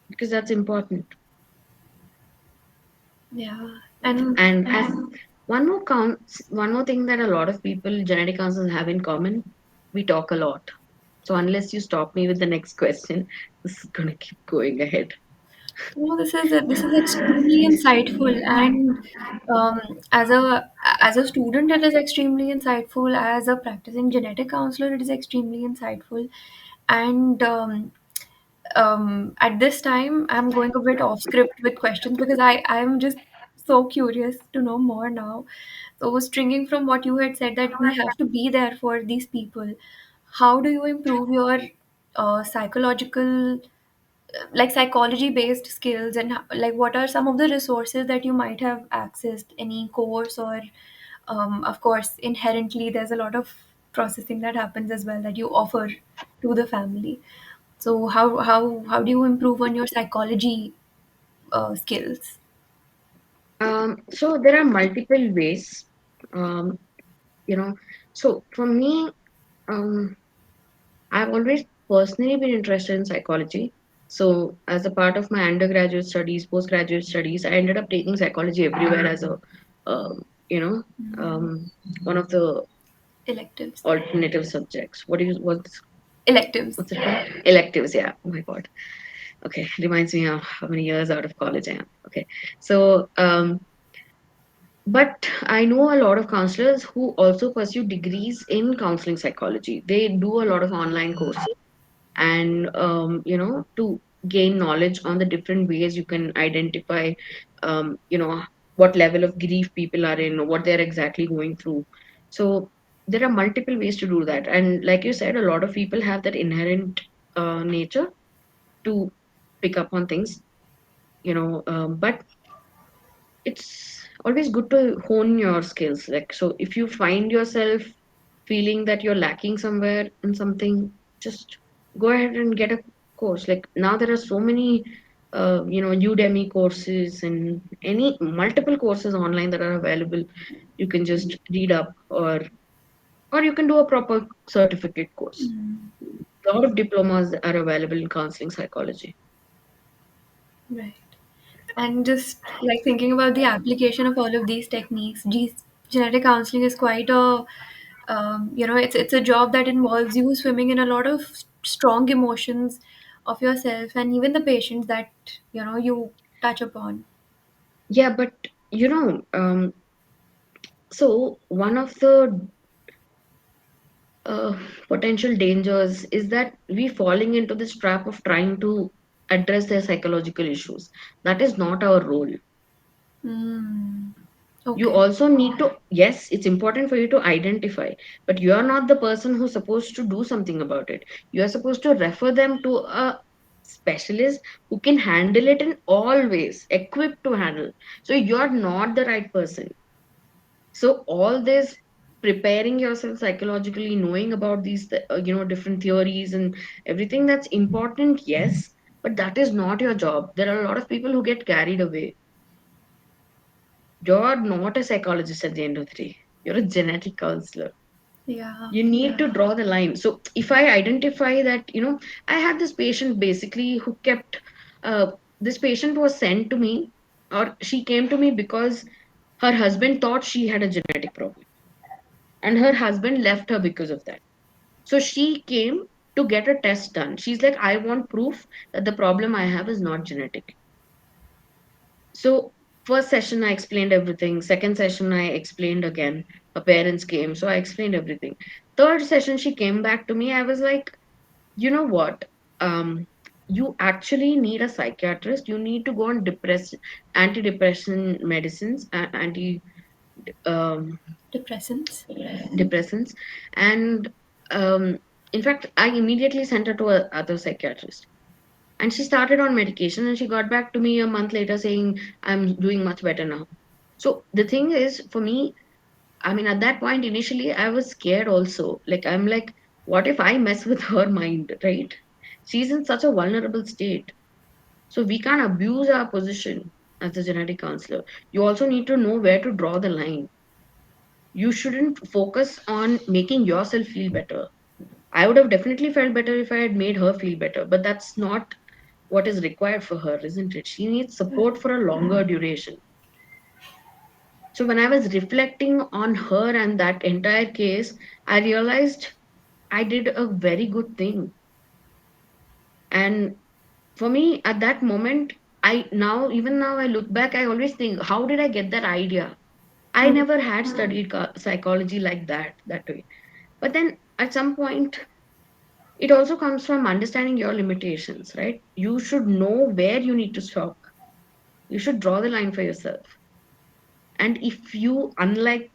because that's important.
Yeah. And
And as one more thing that a lot of people, genetic counselors, have in common, we talk a lot. So unless you stop me with the next question, this is gonna keep going ahead.
no, this is extremely insightful, and um, as a student, it is extremely insightful. As a practicing genetic counselor, it is extremely insightful, and at this time, I'm going a bit off script with questions because I'm just so curious to know more now. So, stringing from what you had said that we have to be there for these people, how do you improve your psychological, like psychology based skills, and like what are some of the resources that you might have accessed, any course, or of course inherently there's a lot of processing that happens as well that you offer to the family. So how do you improve on your psychology skills?
So there are multiple ways. Um, you know, so for me, um, I've always personally been interested in psychology. So as a part of my undergraduate studies, postgraduate studies, I ended up taking psychology everywhere as a, um, you know, um, one of the
Electives.
alternative subjects.
Electives.
What's it called? Electives. Yeah. Oh my God. Okay. Reminds me of how many years out of college I am. Okay. So, but I know a lot of counselors who also pursue degrees in counseling psychology. They do a lot of online courses, and to gain knowledge on the different ways you can identify, what level of grief people are in, or what they're exactly going through. So there are multiple ways to do that, and like you said, a lot of people have that inherent nature to pick up on things, but it's always good to hone your skills. Like, so if you find yourself feeling that you're lacking somewhere in something, just go ahead and get a course. Like now there are so many Udemy courses and any multiple courses online that are available. You can just read up, or you can do a proper certificate course. A lot of diplomas are available in counseling psychology.
Right. And just like thinking about the application of all of these techniques, genetic counseling is quite a, it's a job that involves you swimming in a lot of strong emotions of yourself and even the patients that you touch upon.
Yeah, but you know, so one of the uh, potential dangers is that we falling into this trap of trying to address their psychological issues. That is not our role.
Mm.
You
Okay.
also need to, yes, it's important for you to identify, but you are not the person who's supposed to do something about it. You are supposed to refer them to a specialist who can handle it and always equipped to handle. So you're not the right person. So all this preparing yourself psychologically, knowing about these different theories and everything, that's important, yes, but that is not your job. There are a lot of people who get carried away. You're not a psychologist at the end of the day. You're a genetic counselor.
Yeah.
You need to draw the line. So if I identify that, I had this patient basically who kept, this patient was sent to me, or she came to me because her husband thought she had a genetic problem, and her husband left her because of that. So she came to get a test done. She's like, I want proof that the problem I have is not genetic. So first session I explained everything. Second session I explained again. Her parents came, so I explained everything. Third session she came back to me. I was like, you know what? You actually need a psychiatrist. You need to go on antidepressant medicines, anti um,
Depressants.
depressants, and um, in fact, I immediately sent her to a other psychiatrist. And she started on medication, and she got back to me a month later saying, I'm doing much better now. So the thing is, for me, I mean, at that point, initially, I was scared also. Like, I'm like, what if I mess with her mind, right? She's in such a vulnerable state. So we can't abuse our position as a genetic counselor. You also need to know where to draw the line. You shouldn't focus on making yourself feel better. I would have definitely felt better if I had made her feel better, but that's not what is required for her, isn't it? She needs support for a longer duration. So when I was reflecting on her and that entire case, I realized I did a very good thing. And for me, at that moment, even now, I look back, I always think, how did I get that idea? I
Mm.
never had studied psychology like that way. But then at some point, it also comes from understanding your limitations, right? You should know where you need to stop. You should draw the line for yourself. And if you, unlike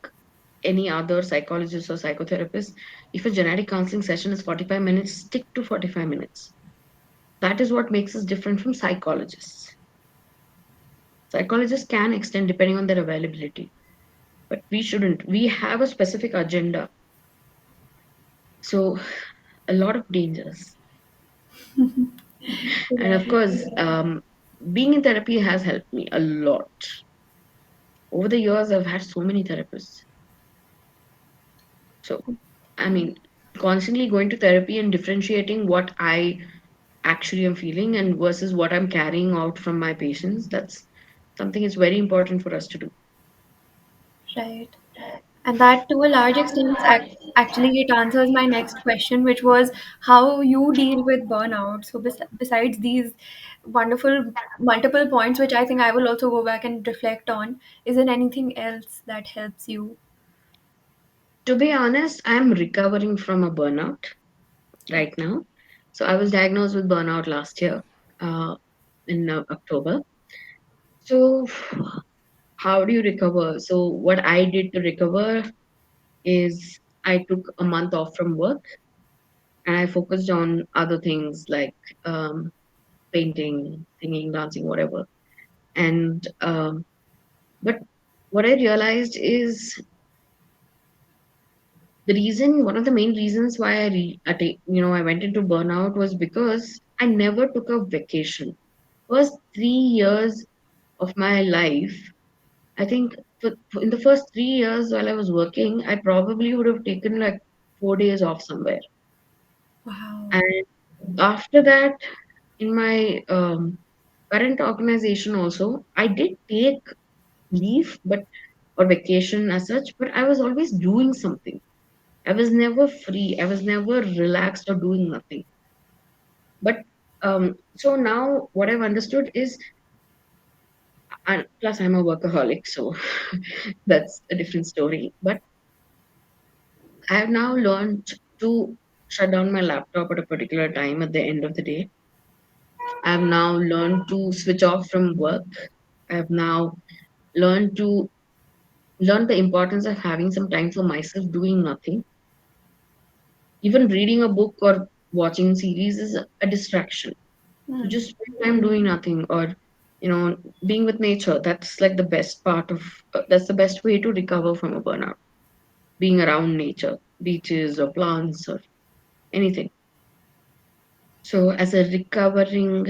any other psychologist or psychotherapist, if a genetic counseling session is 45 minutes, stick to 45 minutes. That is what makes us different from psychologists. Psychologists can extend depending on their availability, but we shouldn't. We have a specific agenda. So, a lot of dangers. And of
Right.
course, being in therapy has helped me a lot. Over the years, I've had so many therapists. So, I mean, constantly going to therapy and differentiating what I actually am feeling and versus what I'm carrying out from my patients, that's something is very important for us to do.
Right. And that, to a large extent, actually it answers my next question, which was how you deal with burnout. So, besides these wonderful multiple points, which I think I will also go back and reflect on, is there anything else that helps you?
To be honest, I'm recovering from a burnout right now. So I was diagnosed with burnout last year, uh, in October. So how do you recover? So what I did to recover is I took a month off from work and I focused on other things like um, painting, singing, dancing, whatever. And but what I realized is one of the main reasons why I went into burnout was because I never took a vacation. first 3 years of my life, I think in the first 3 years while I was working, I probably would have taken like 4 days off somewhere.
Wow.
And after that, in my current organization also, I did take leave, but or vacation as such, but I was always doing something. I was never free. I was never relaxed or doing nothing. But so now what I've understood is, and plus I'm a workaholic, so that's a different story. But I have now learned to shut down my laptop at a particular time at the end of the day. I have now learned to switch off from work. I have now learned to learn the importance of having some time for myself, doing nothing. Even reading a book or watching series is a distraction. So
Hmm.
just spend time doing nothing, or being with nature. That's like the best part of. That's the best way to recover from a burnout. Being around nature, beaches or plants or anything. So as a recovering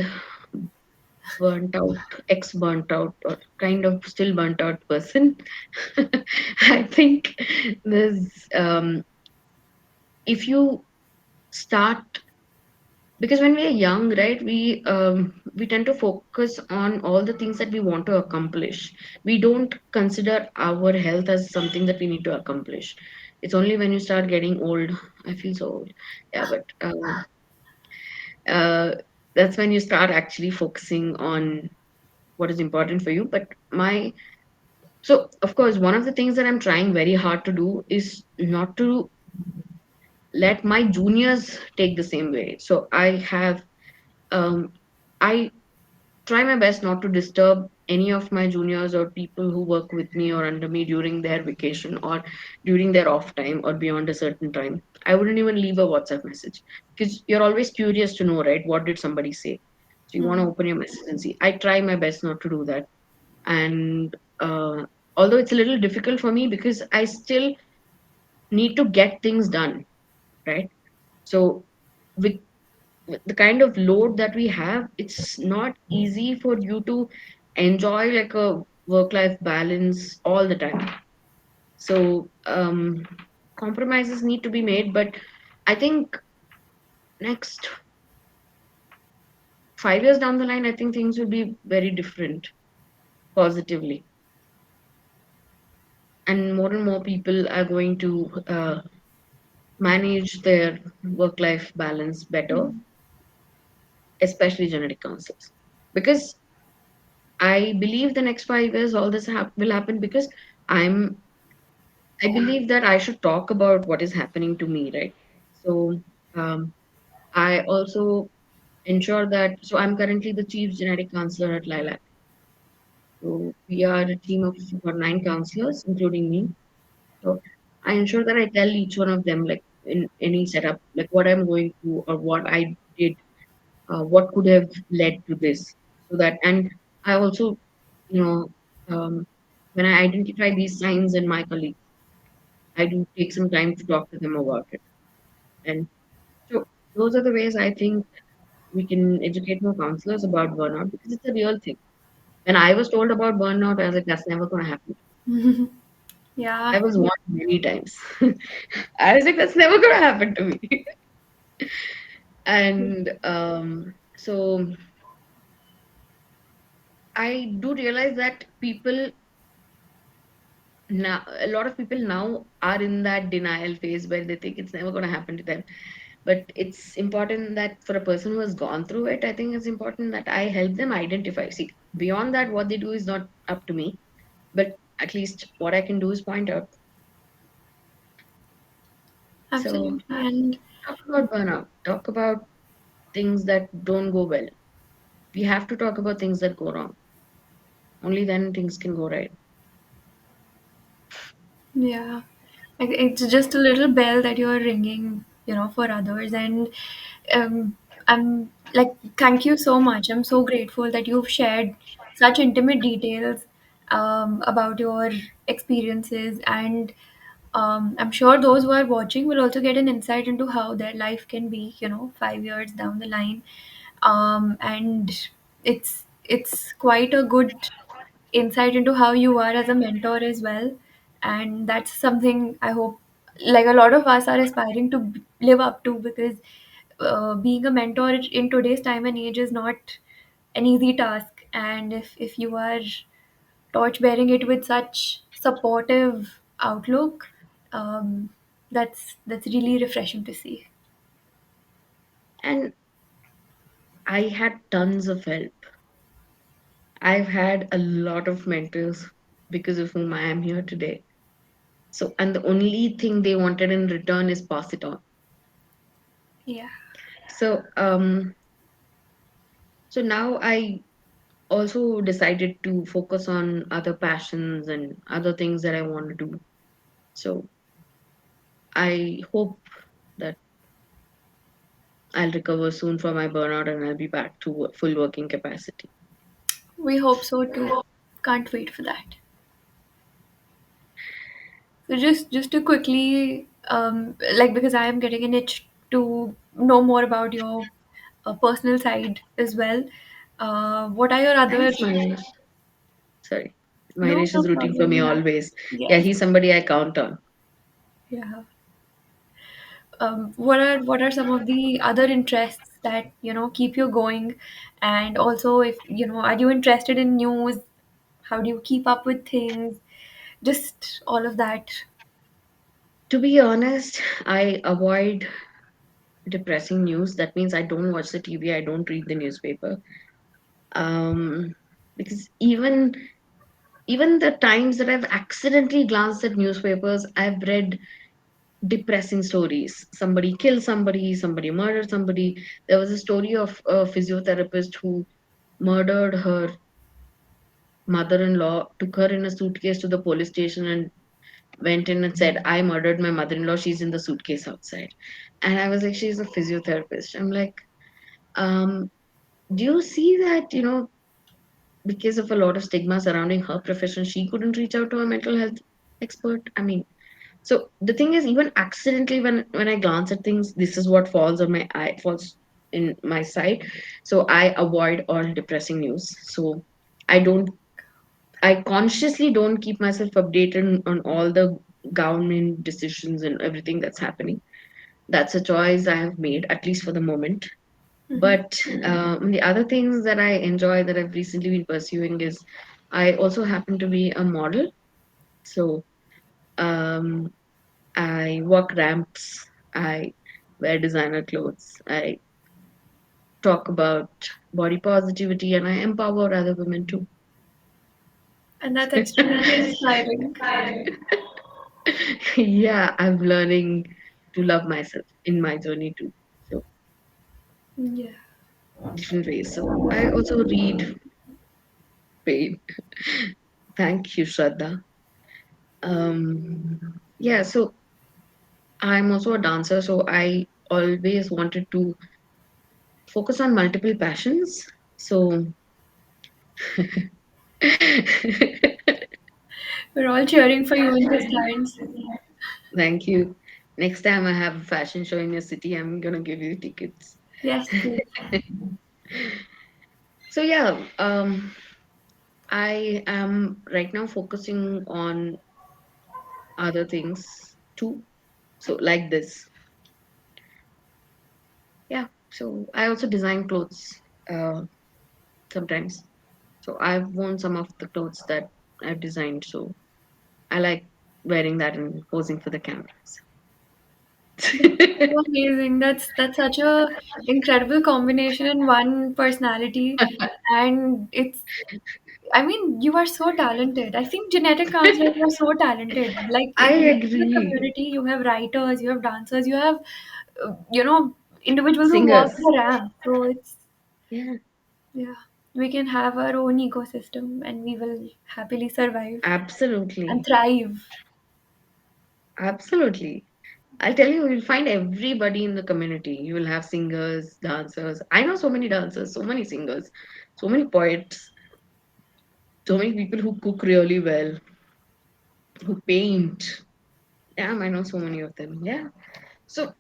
burnt out, ex burnt out, or kind of still burnt out person, I think there's if you start, because when we are young, right, we tend to focus on all the things that we want to accomplish. We don't consider our health as something that we need to accomplish. It's only when you start getting old. I feel so old. Yeah, but uh, that's when you start actually focusing on what is important for you. But my so of course, one of the things that I'm trying very hard to do is not to let my juniors take the same way. So um, I try my best not to disturb any of my juniors or people who work with me or under me during their vacation or during their off time or beyond a certain time. I wouldn't even leave a WhatsApp message, because you're always curious to know, right? What did somebody say? So you want to
Hmm.
open your message and see. I try my best not to do that. And although it's a little difficult for me because I still need to get things done, right? So with the kind of load that we have, it's not easy for you to enjoy like a work life balance all the time. So compromises need to be made, but I think next 5 years down the line, I think things will be very different positively, and more people are going to manage their work life balance better, especially genetic counselors, because I believe the next 5 years all this will happen because I'm I believe that I should talk about what is happening to me, right? So I also ensure that, so I'm currently the chief genetic counselor at Lilac. So we are a team of about 9 counselors, including me. So I ensure that I tell each one of them, like in any setup, like what I'm going through or what I did, what could have led to this. So that, and I also, you know, when I identify these signs in my colleagues, I do take some time to talk to them about it. And so those are the ways I think we can educate more counselors about burnout, because it's a real thing. When I was told about burnout, I was like, that's never going to happen.
Yeah.
I was warned many times. I was like, that's never going to happen to me. And so I do realize that people now, a lot of people now are in that denial phase where they think it's never going to happen to them. But it's important that for a person who has gone through it, I think it's important that I help them identify. See, beyond that, what they do is not up to me, but at least what I can do is point out. So
Absolutely. And
talk about burnout, talk about things that don't go well. We have to talk about things that go wrong. Only then things can go right.
yeah, like it's just a little bell that you're ringing, for others. And I'm like, thank you so much. I'm so grateful that you've shared such intimate details about your experiences. And I'm sure those who are watching will also get an insight into how their life can be, 5 years down the line. And it's it's quite a good insight into how you are as a mentor as well. And that's something I hope, like, a lot of us are aspiring to live up to, because being a mentor in today's time and age is not an easy task. And if you are torch bearing it with such supportive outlook, um, that's really refreshing to see.
And I had tons of help. I've had a lot of mentors because of whom I am here today. So, and the only thing they wanted in return is pass it on.
Yeah.
So, so now I also decided to focus on other passions and other things that I want to do. So I hope that I'll recover soon from my burnout and I'll be back to full working capacity.
We hope so too. Can't wait for that. So just to quickly, like, because I am getting an itch to know more about your personal side as well. What are your other?
Thanks, Mahesh. Sorry.
No,
Mahesh
no
is rooting for me
problem.
always. Yeah,
Yes.
he's somebody I count on.
Yeah. What are some of the other interests that keep you going, and also, if are you interested in news? How do you keep up with things? Just all of that.
To be honest, I avoid depressing news. That means I don't watch the TV, I don't read the newspaper. Um, because even the times that I've accidentally glanced at newspapers, I've read depressing stories. Somebody killed somebody, somebody murdered somebody. There was a story of a physiotherapist who murdered her mother-in-law, took her in a suitcase to the police station and went in and said, I murdered my mother-in-law, she's in the suitcase outside. And I was like, she's a physiotherapist. I'm like, um, do you see that, because of a lot of stigma surrounding her profession, she couldn't reach out to a mental health expert? I mean, so the thing is, even accidentally, when I glance at things, this is what falls on my eye, falls in my sight. So I avoid all depressing news. So I don't, I consciously don't keep myself updated on all the government decisions and everything that's happening. That's a choice I have made, at least for the moment.
Hmm.
But the other things that I enjoy that I've recently been pursuing is I also happen to be a model. So um, I walk ramps, I wear designer clothes, I talk about body positivity, and I empower other women too.
And that's extremely inspiring.
Yeah, I'm learning to love myself in my journey too. So
Yeah.
different ways. So I also read pain. Thank you, Shraddha. Yeah, so I'm also a dancer, so I always wanted to focus on multiple passions. So
We're all cheering for you in the stands.
thank you. Next time I have a fashion show in your city, I'm gonna give you tickets.
Yes, please.
So yeah, I am right now focusing on other things too. So like this, yeah. So I also design clothes uh, sometimes. So I've worn some of the clothes that I've designed. So I like wearing that and posing for the cameras.
That's so amazing. That's such a incredible combination in one personality, and it's. I mean, you are so talented. I think genetic counselors are so talented. Like,
I
within the
agree.
community, you have writers, you have dancers, you have, individuals who walk
Singers.
the ramp. So it's,
Yeah,
yeah, we can have our own ecosystem, and we will happily survive and
absolutely.
thrive.
Absolutely. I'll tell you, you'll find everybody in the community. You will have singers, dancers. I know so many dancers, so many singers, so many poets, so many people who cook really well, who paint. Damn, I know so many of them. Yeah. So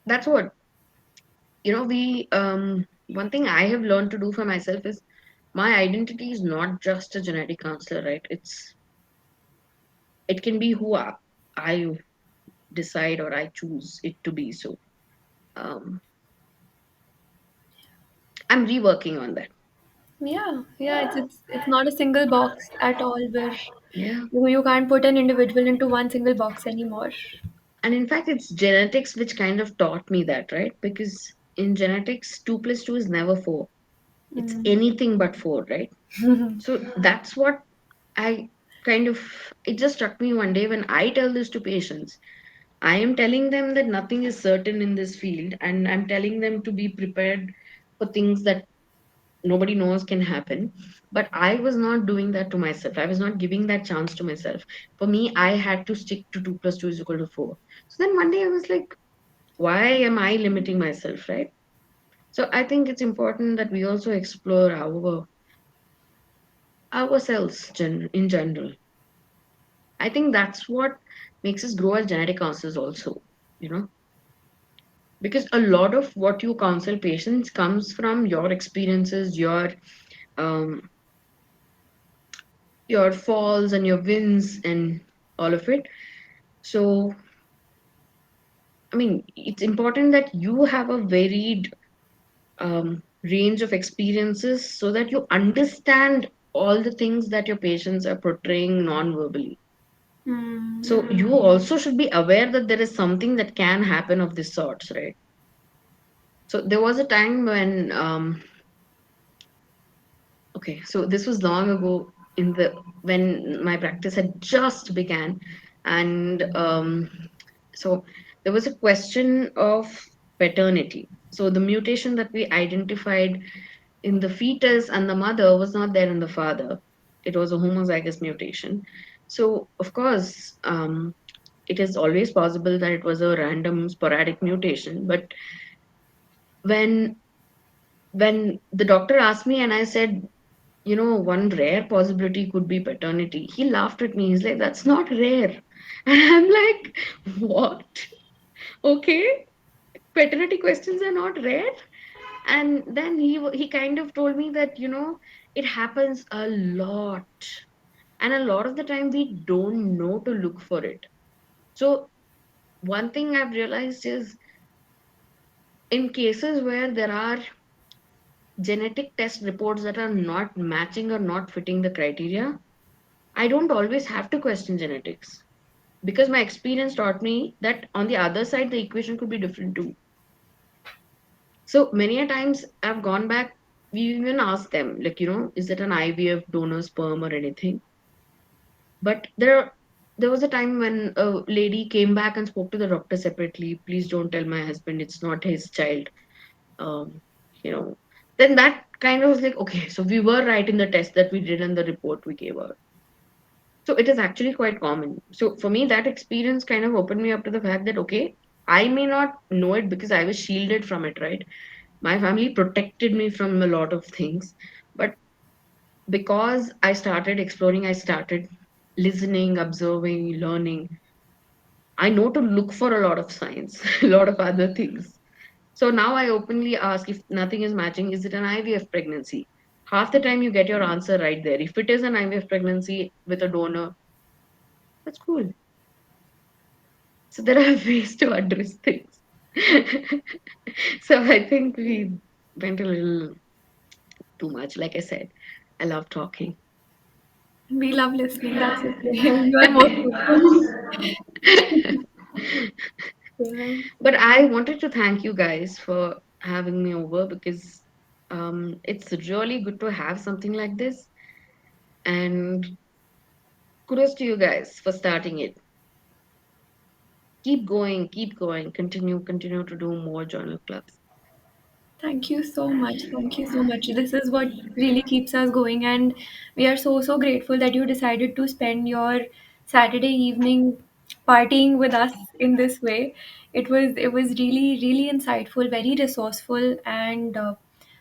that's what, we, one thing I have learned to do for myself is my identity is not just a genetic counselor, right? It can be who I decide or I choose it to be. So um, I'm reworking on that.
Yeah, yeah, it's not a single box at all where
Yeah.
you can't put an individual into one single box anymore.
And in fact, it's genetics which kind of taught me that, right? Because in genetics, 2 plus 2 is never 4. It's
Mm.
anything but 4, right? So that's what I kind of, it just struck me one day when I tell this to patients. I am telling them that nothing is certain in this field, and I'm telling them to be prepared for things that nobody knows can happen. But I was not doing that to myself. I was not giving that chance to myself. For me, I had to stick to 2 plus 2 is equal to 4. So then one day I was like, why am I limiting myself, right? So I think it's important that we also explore ourselves in general. I think that's what makes us grow as genetic counselors also, you know, because a lot of what you counsel patients comes from your experiences, um, your falls and your wins and all of it. So, I mean, it's important that you have a varied range of experiences so that you understand all the things that your patients are portraying non-verbally.
Hmm.
So you also should be aware that there is something that can happen of this sorts, right? So there was a time when okay, so this was long ago in the when my practice had just began, and so there was a question of paternity. So the mutation that we identified in the fetus and the mother was not there in the father. It was a homozygous mutation. So of course, it is always possible that it was a random sporadic mutation. But when when the doctor asked me and I said, one rare possibility could be paternity. He laughed at me. He's like, that's not rare. And I'm like, what? Okay, paternity questions are not rare. And then he kind of told me that, it happens a lot. And a lot of the time we don't know to look for it. So one thing I've realized is in cases where there are genetic test reports that are not matching or not fitting the criteria, I don't always have to question genetics because my experience taught me that on the other side, the equation could be different too. So many a times I've gone back, we even asked them, like, is it an IVF donor sperm or anything? But there was a time when a lady came back and spoke to the doctor separately. Please don't tell my husband it's not his child. Um, you know, then that kind of was like, okay, so we were right in the test that we did and the report we gave out. So it is actually quite common. So for me, that experience kind of opened me up to the fact that, okay, I may not know it because I was shielded from it, right? My family protected me from a lot of things. But because I started exploring, I started listening, observing, learning. I know to look for a lot of signs, a lot of other things. So now I openly ask if nothing is matching, is it an IVF pregnancy? Half the time you get your answer right there. If it is an IVF pregnancy with a donor, that's cool. So there are ways to address things. So I think we went a little too much. Like I said, I love talking.
We love listening. That's okay. You are more fruitful. Yeah.
But I wanted to thank you guys for having me over because it's really good to have something like this. And kudos to you guys for starting it. Keep going, continue to do more journal clubs.
Thank you so much. Thank you so much. This is what really keeps us going, and we are so grateful that you decided to spend your Saturday evening partying with us in this way. It was really insightful, very resourceful, and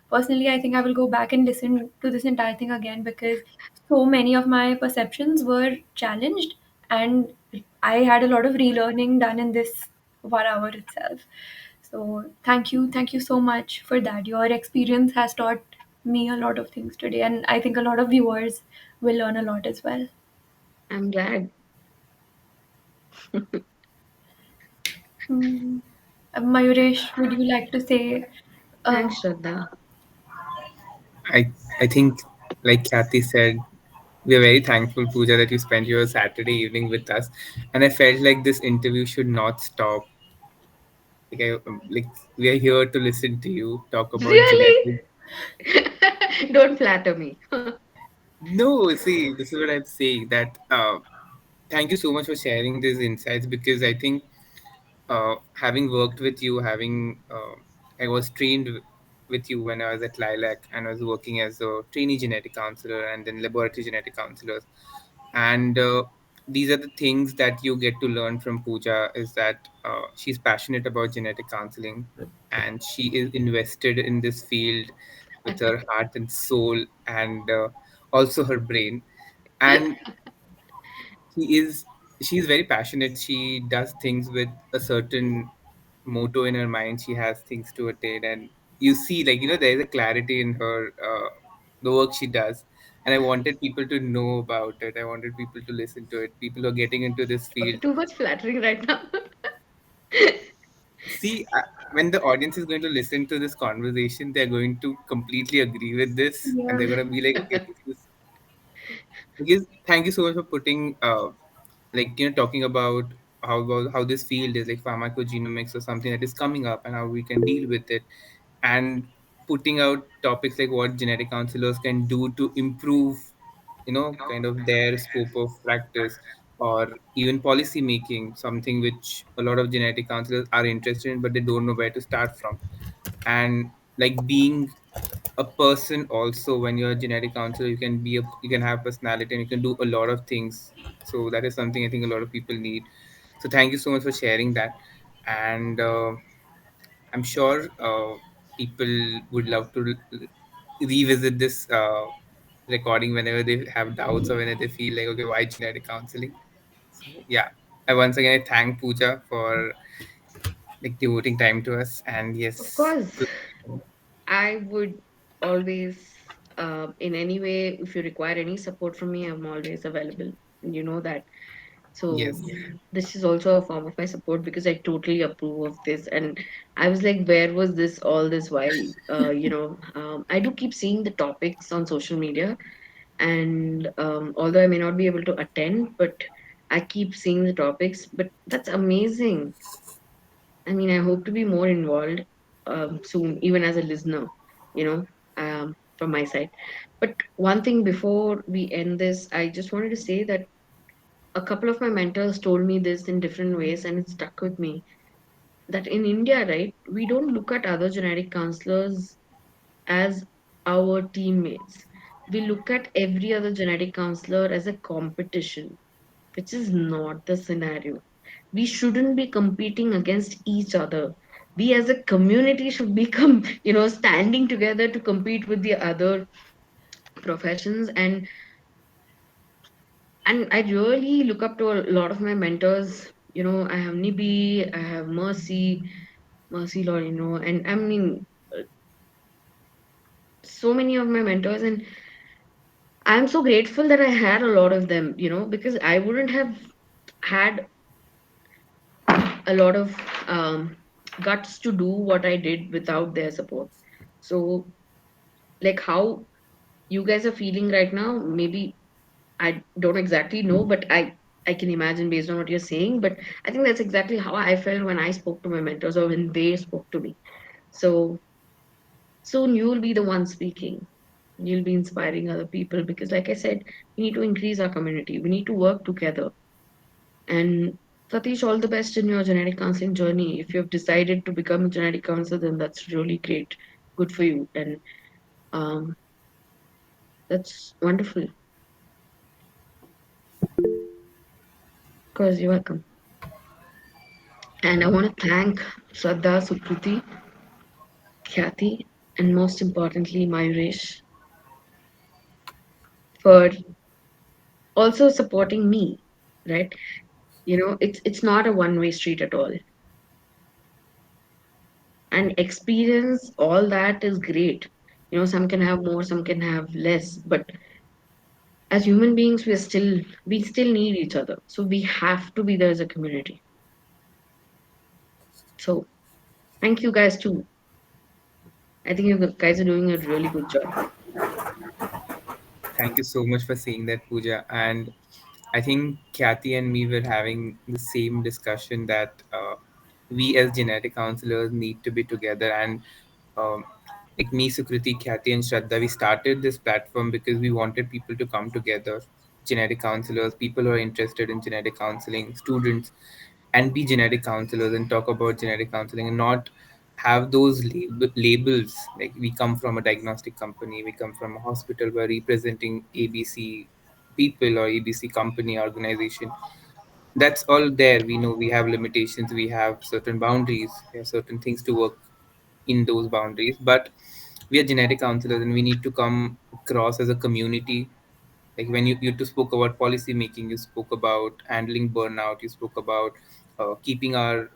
personally, I think I will go back and listen to this entire thing again because so many of my perceptions were challenged, and I had a lot of relearning done in this 1 hour itself. So thank you so much for that. Your experience has taught me a lot of things today, and I think a lot of viewers will learn a lot as well.
I'm glad.
Hmm. Mayuresh, would you like to say? Uh,
Thanks, Shraddha.
I think, like Kathy said, we are very thankful, Pooja, that you spent your Saturday evening with us. And I felt like this interview should not stop. Like we are here to listen to you talk about
Really?
genetics.
Don't flatter me.
No, see, this is what I'm saying. That thank you so much for sharing these insights, because I think having worked with you, having I was trained with you when I was at Lilac, and I was working as a trainee genetic counselor and then laboratory genetic counselor. And these are the things that you get to learn from Pooja, is that she's passionate about genetic counseling, and she is invested in this field with her heart and soul, and also her brain. And she is she's very passionate. She does things with a certain motto in her mind. She has things to attain, and you see, like, there's a clarity in her, the work she does. And I wanted people to know about it. I wanted people to listen to it. People who are getting into this field,
Too much flattering right now.
see, when the audience is going to listen to this conversation, they're going to completely agree with this, and
yeah.
they're going to be like, okay, this is, because thank you so much for putting talking about how this field is, like pharmacogenomics, or something that is coming up, and how we can deal with it, and putting out topics like what genetic counselors can do to improve, kind of their scope of practice, or even policy making, something which a lot of genetic counselors are interested in, but they don't know where to start from. And like being a person also, when you're a genetic counselor, you can have personality, and you can do a lot of things. So that is something I think a lot of people need. So thank you so much for sharing that. And I'm sure people would love to revisit this recording whenever they have doubts, or whenever they feel like, okay, why genetic counseling. So yeah, I once again, I thank Pooja for like devoting time to us. And
Of
yes,
course, I would always, in any way, if you require any support from me, I'm always available. You know that. So
yes,
this is also a form of my support because I totally approve of this. And I was like, where was this all this while? I do keep seeing the topics on social media, and although I may not be able to attend, but I keep seeing the topics. But that's amazing. I mean, I hope to be more involved soon, even as a listener, from my side. But one thing before we end this, I just wanted to say that a couple of my mentors told me this in different ways, and it stuck with me. That in India, right, we don't look at other genetic counselors as our teammates. We look at every other genetic counselor as a competition, which is not the scenario. We shouldn't be competing against each other. We as a community should become, standing together to compete with the other professions. And I really look up to a lot of my mentors. I have Nibi, I have Mercy Lord, and I mean, so many of my mentors, and I'm so grateful that I had a lot of them, because I wouldn't have had a lot of guts to do what I did without their support. So, like how you guys are feeling right now, maybe I don't exactly know, but I can imagine based on what you're saying. But I think that's exactly how I felt when I spoke to my mentors or when they spoke to me. So soon you'll be the one speaking. You'll be inspiring other people because, like I said, we need to increase our community. We need to work together. And Satish, all the best in your genetic counseling journey. If you've decided to become a genetic counselor, then that's really great. Good for you. And um, that's wonderful. Of course, you're welcome. And I want to thank Shraddha, Sukriti, Khyati, and most importantly, Mayuresh for also supporting me, right? It's not a one-way street at all. And experience, all that is great. Some can have more, some can have less, but as human beings, we still need each other. So we have to be there as a community. So thank you guys too. I think you guys are doing a really good job.
Thank you so much for saying that, Pooja. And I think Kathy and me were having the same discussion that we as genetic counselors need to be together. And um, like me, Sukriti, Kathy, and Shraddha, we started this platform because we wanted people to come together, genetic counselors, people who are interested in genetic counseling, students, and be genetic counselors and talk about genetic counseling and not have those labels like we come from a diagnostic company, we come from a hospital, we're representing ABC people or ABC company organization. That's all there. We know we have limitations, we have certain boundaries, we have certain things to work in those boundaries, but we are genetic counselors and we need to come across as a community. Like when you two spoke about policy making, you spoke about handling burnout, you spoke about keeping our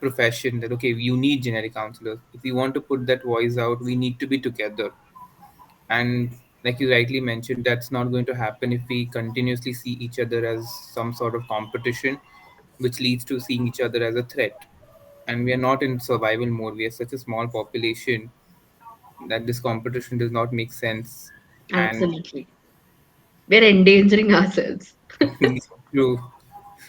profession, that okay, you need genetic counselors. If we want to put that voice out, we need to be together. And like you rightly mentioned, that's not going to happen if we continuously see each other as some sort of competition, which leads to seeing each other as a threat. And we are not in survival mode, we are such a small population that this competition does not make sense. And
Absolutely. We're endangering ourselves.
true.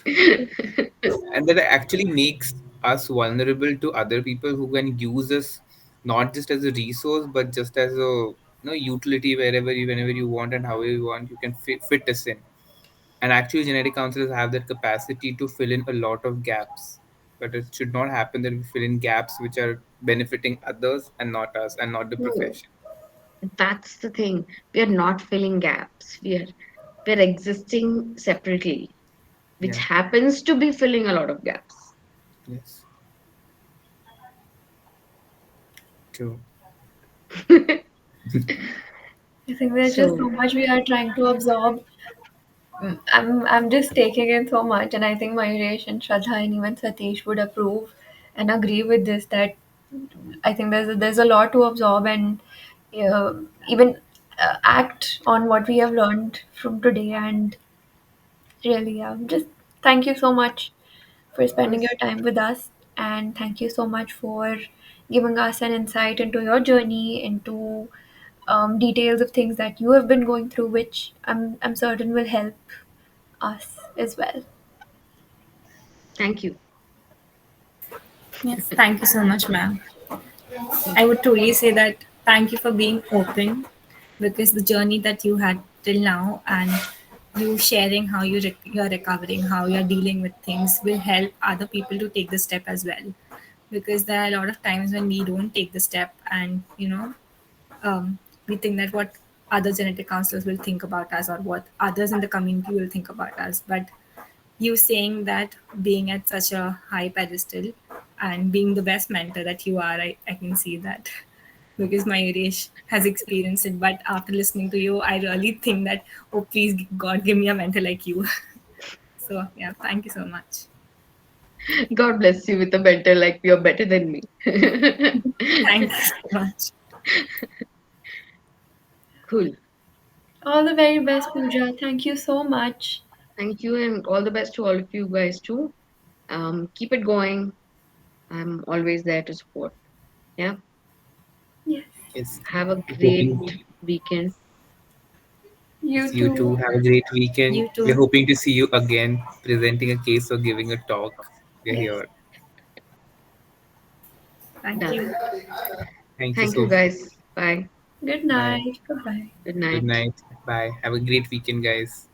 And that actually makes us vulnerable to other people who can use us not just as a resource but just as a utility, wherever you whenever you want and however you want, you can fit us in. And actually genetic counselors have that capacity to fill in a lot of gaps, but it should not happen that we fill in gaps which are benefiting others and not us and not the
No,
profession.
that's the thing. We are not filling gaps. We're existing separately, which
Yeah.
happens to be filling a lot of gaps.
Yes. True.
I think there's just
So
so much we are trying to absorb. I'm just taking in so much, and I think Mayuresh and Shraddha and even Satish would approve and agree with this. That I think there's a lot to absorb and even act on what we have learned from today. And really, just thank you so much for
of
spending
course,
your time with us, and thank you so much for giving us an insight into your journey, into details of things that you have been going through, which I'm certain will help us as well.
thank you.
Yes, thank you so much, ma'am.
Yeah.
I would truly say that thank you for being open, because the journey that you had till now and you sharing how you're recovering, how you're dealing with things will help other people to take the step as well. Because there are a lot of times when we don't take the step, and we think that what other genetic counselors will think about us or what others in the community will think about us. But you saying that, being at such a high pedestal and being the best mentor that you are, I can see that because my Irish has experienced it. But after listening to you, I really think that, oh, please, God, give me a mentor like you. So, yeah, thank you so much.
God bless you with a mentor like you're better than me.
Thank you so much.
Cool.
All the very best, Pooja. Thank you so much.
Thank you, and all the best to all of you guys too. Keep it going. I'm always there to support. Yeah.
Yes,
Yes.
Have a
We're
great
hoping
weekend.
you
you
too.
too have a great weekend.
You
We're
too.
hoping to see you again presenting a case or giving a talk. We're
Yes,
here.
Thank
Done.
you.
Thank you
Thank
so
you,
much.
guys. Bye.
good
Bye.
night. Bye bye.
Good
Good
night.
night. Bye. Have a great weekend, guys.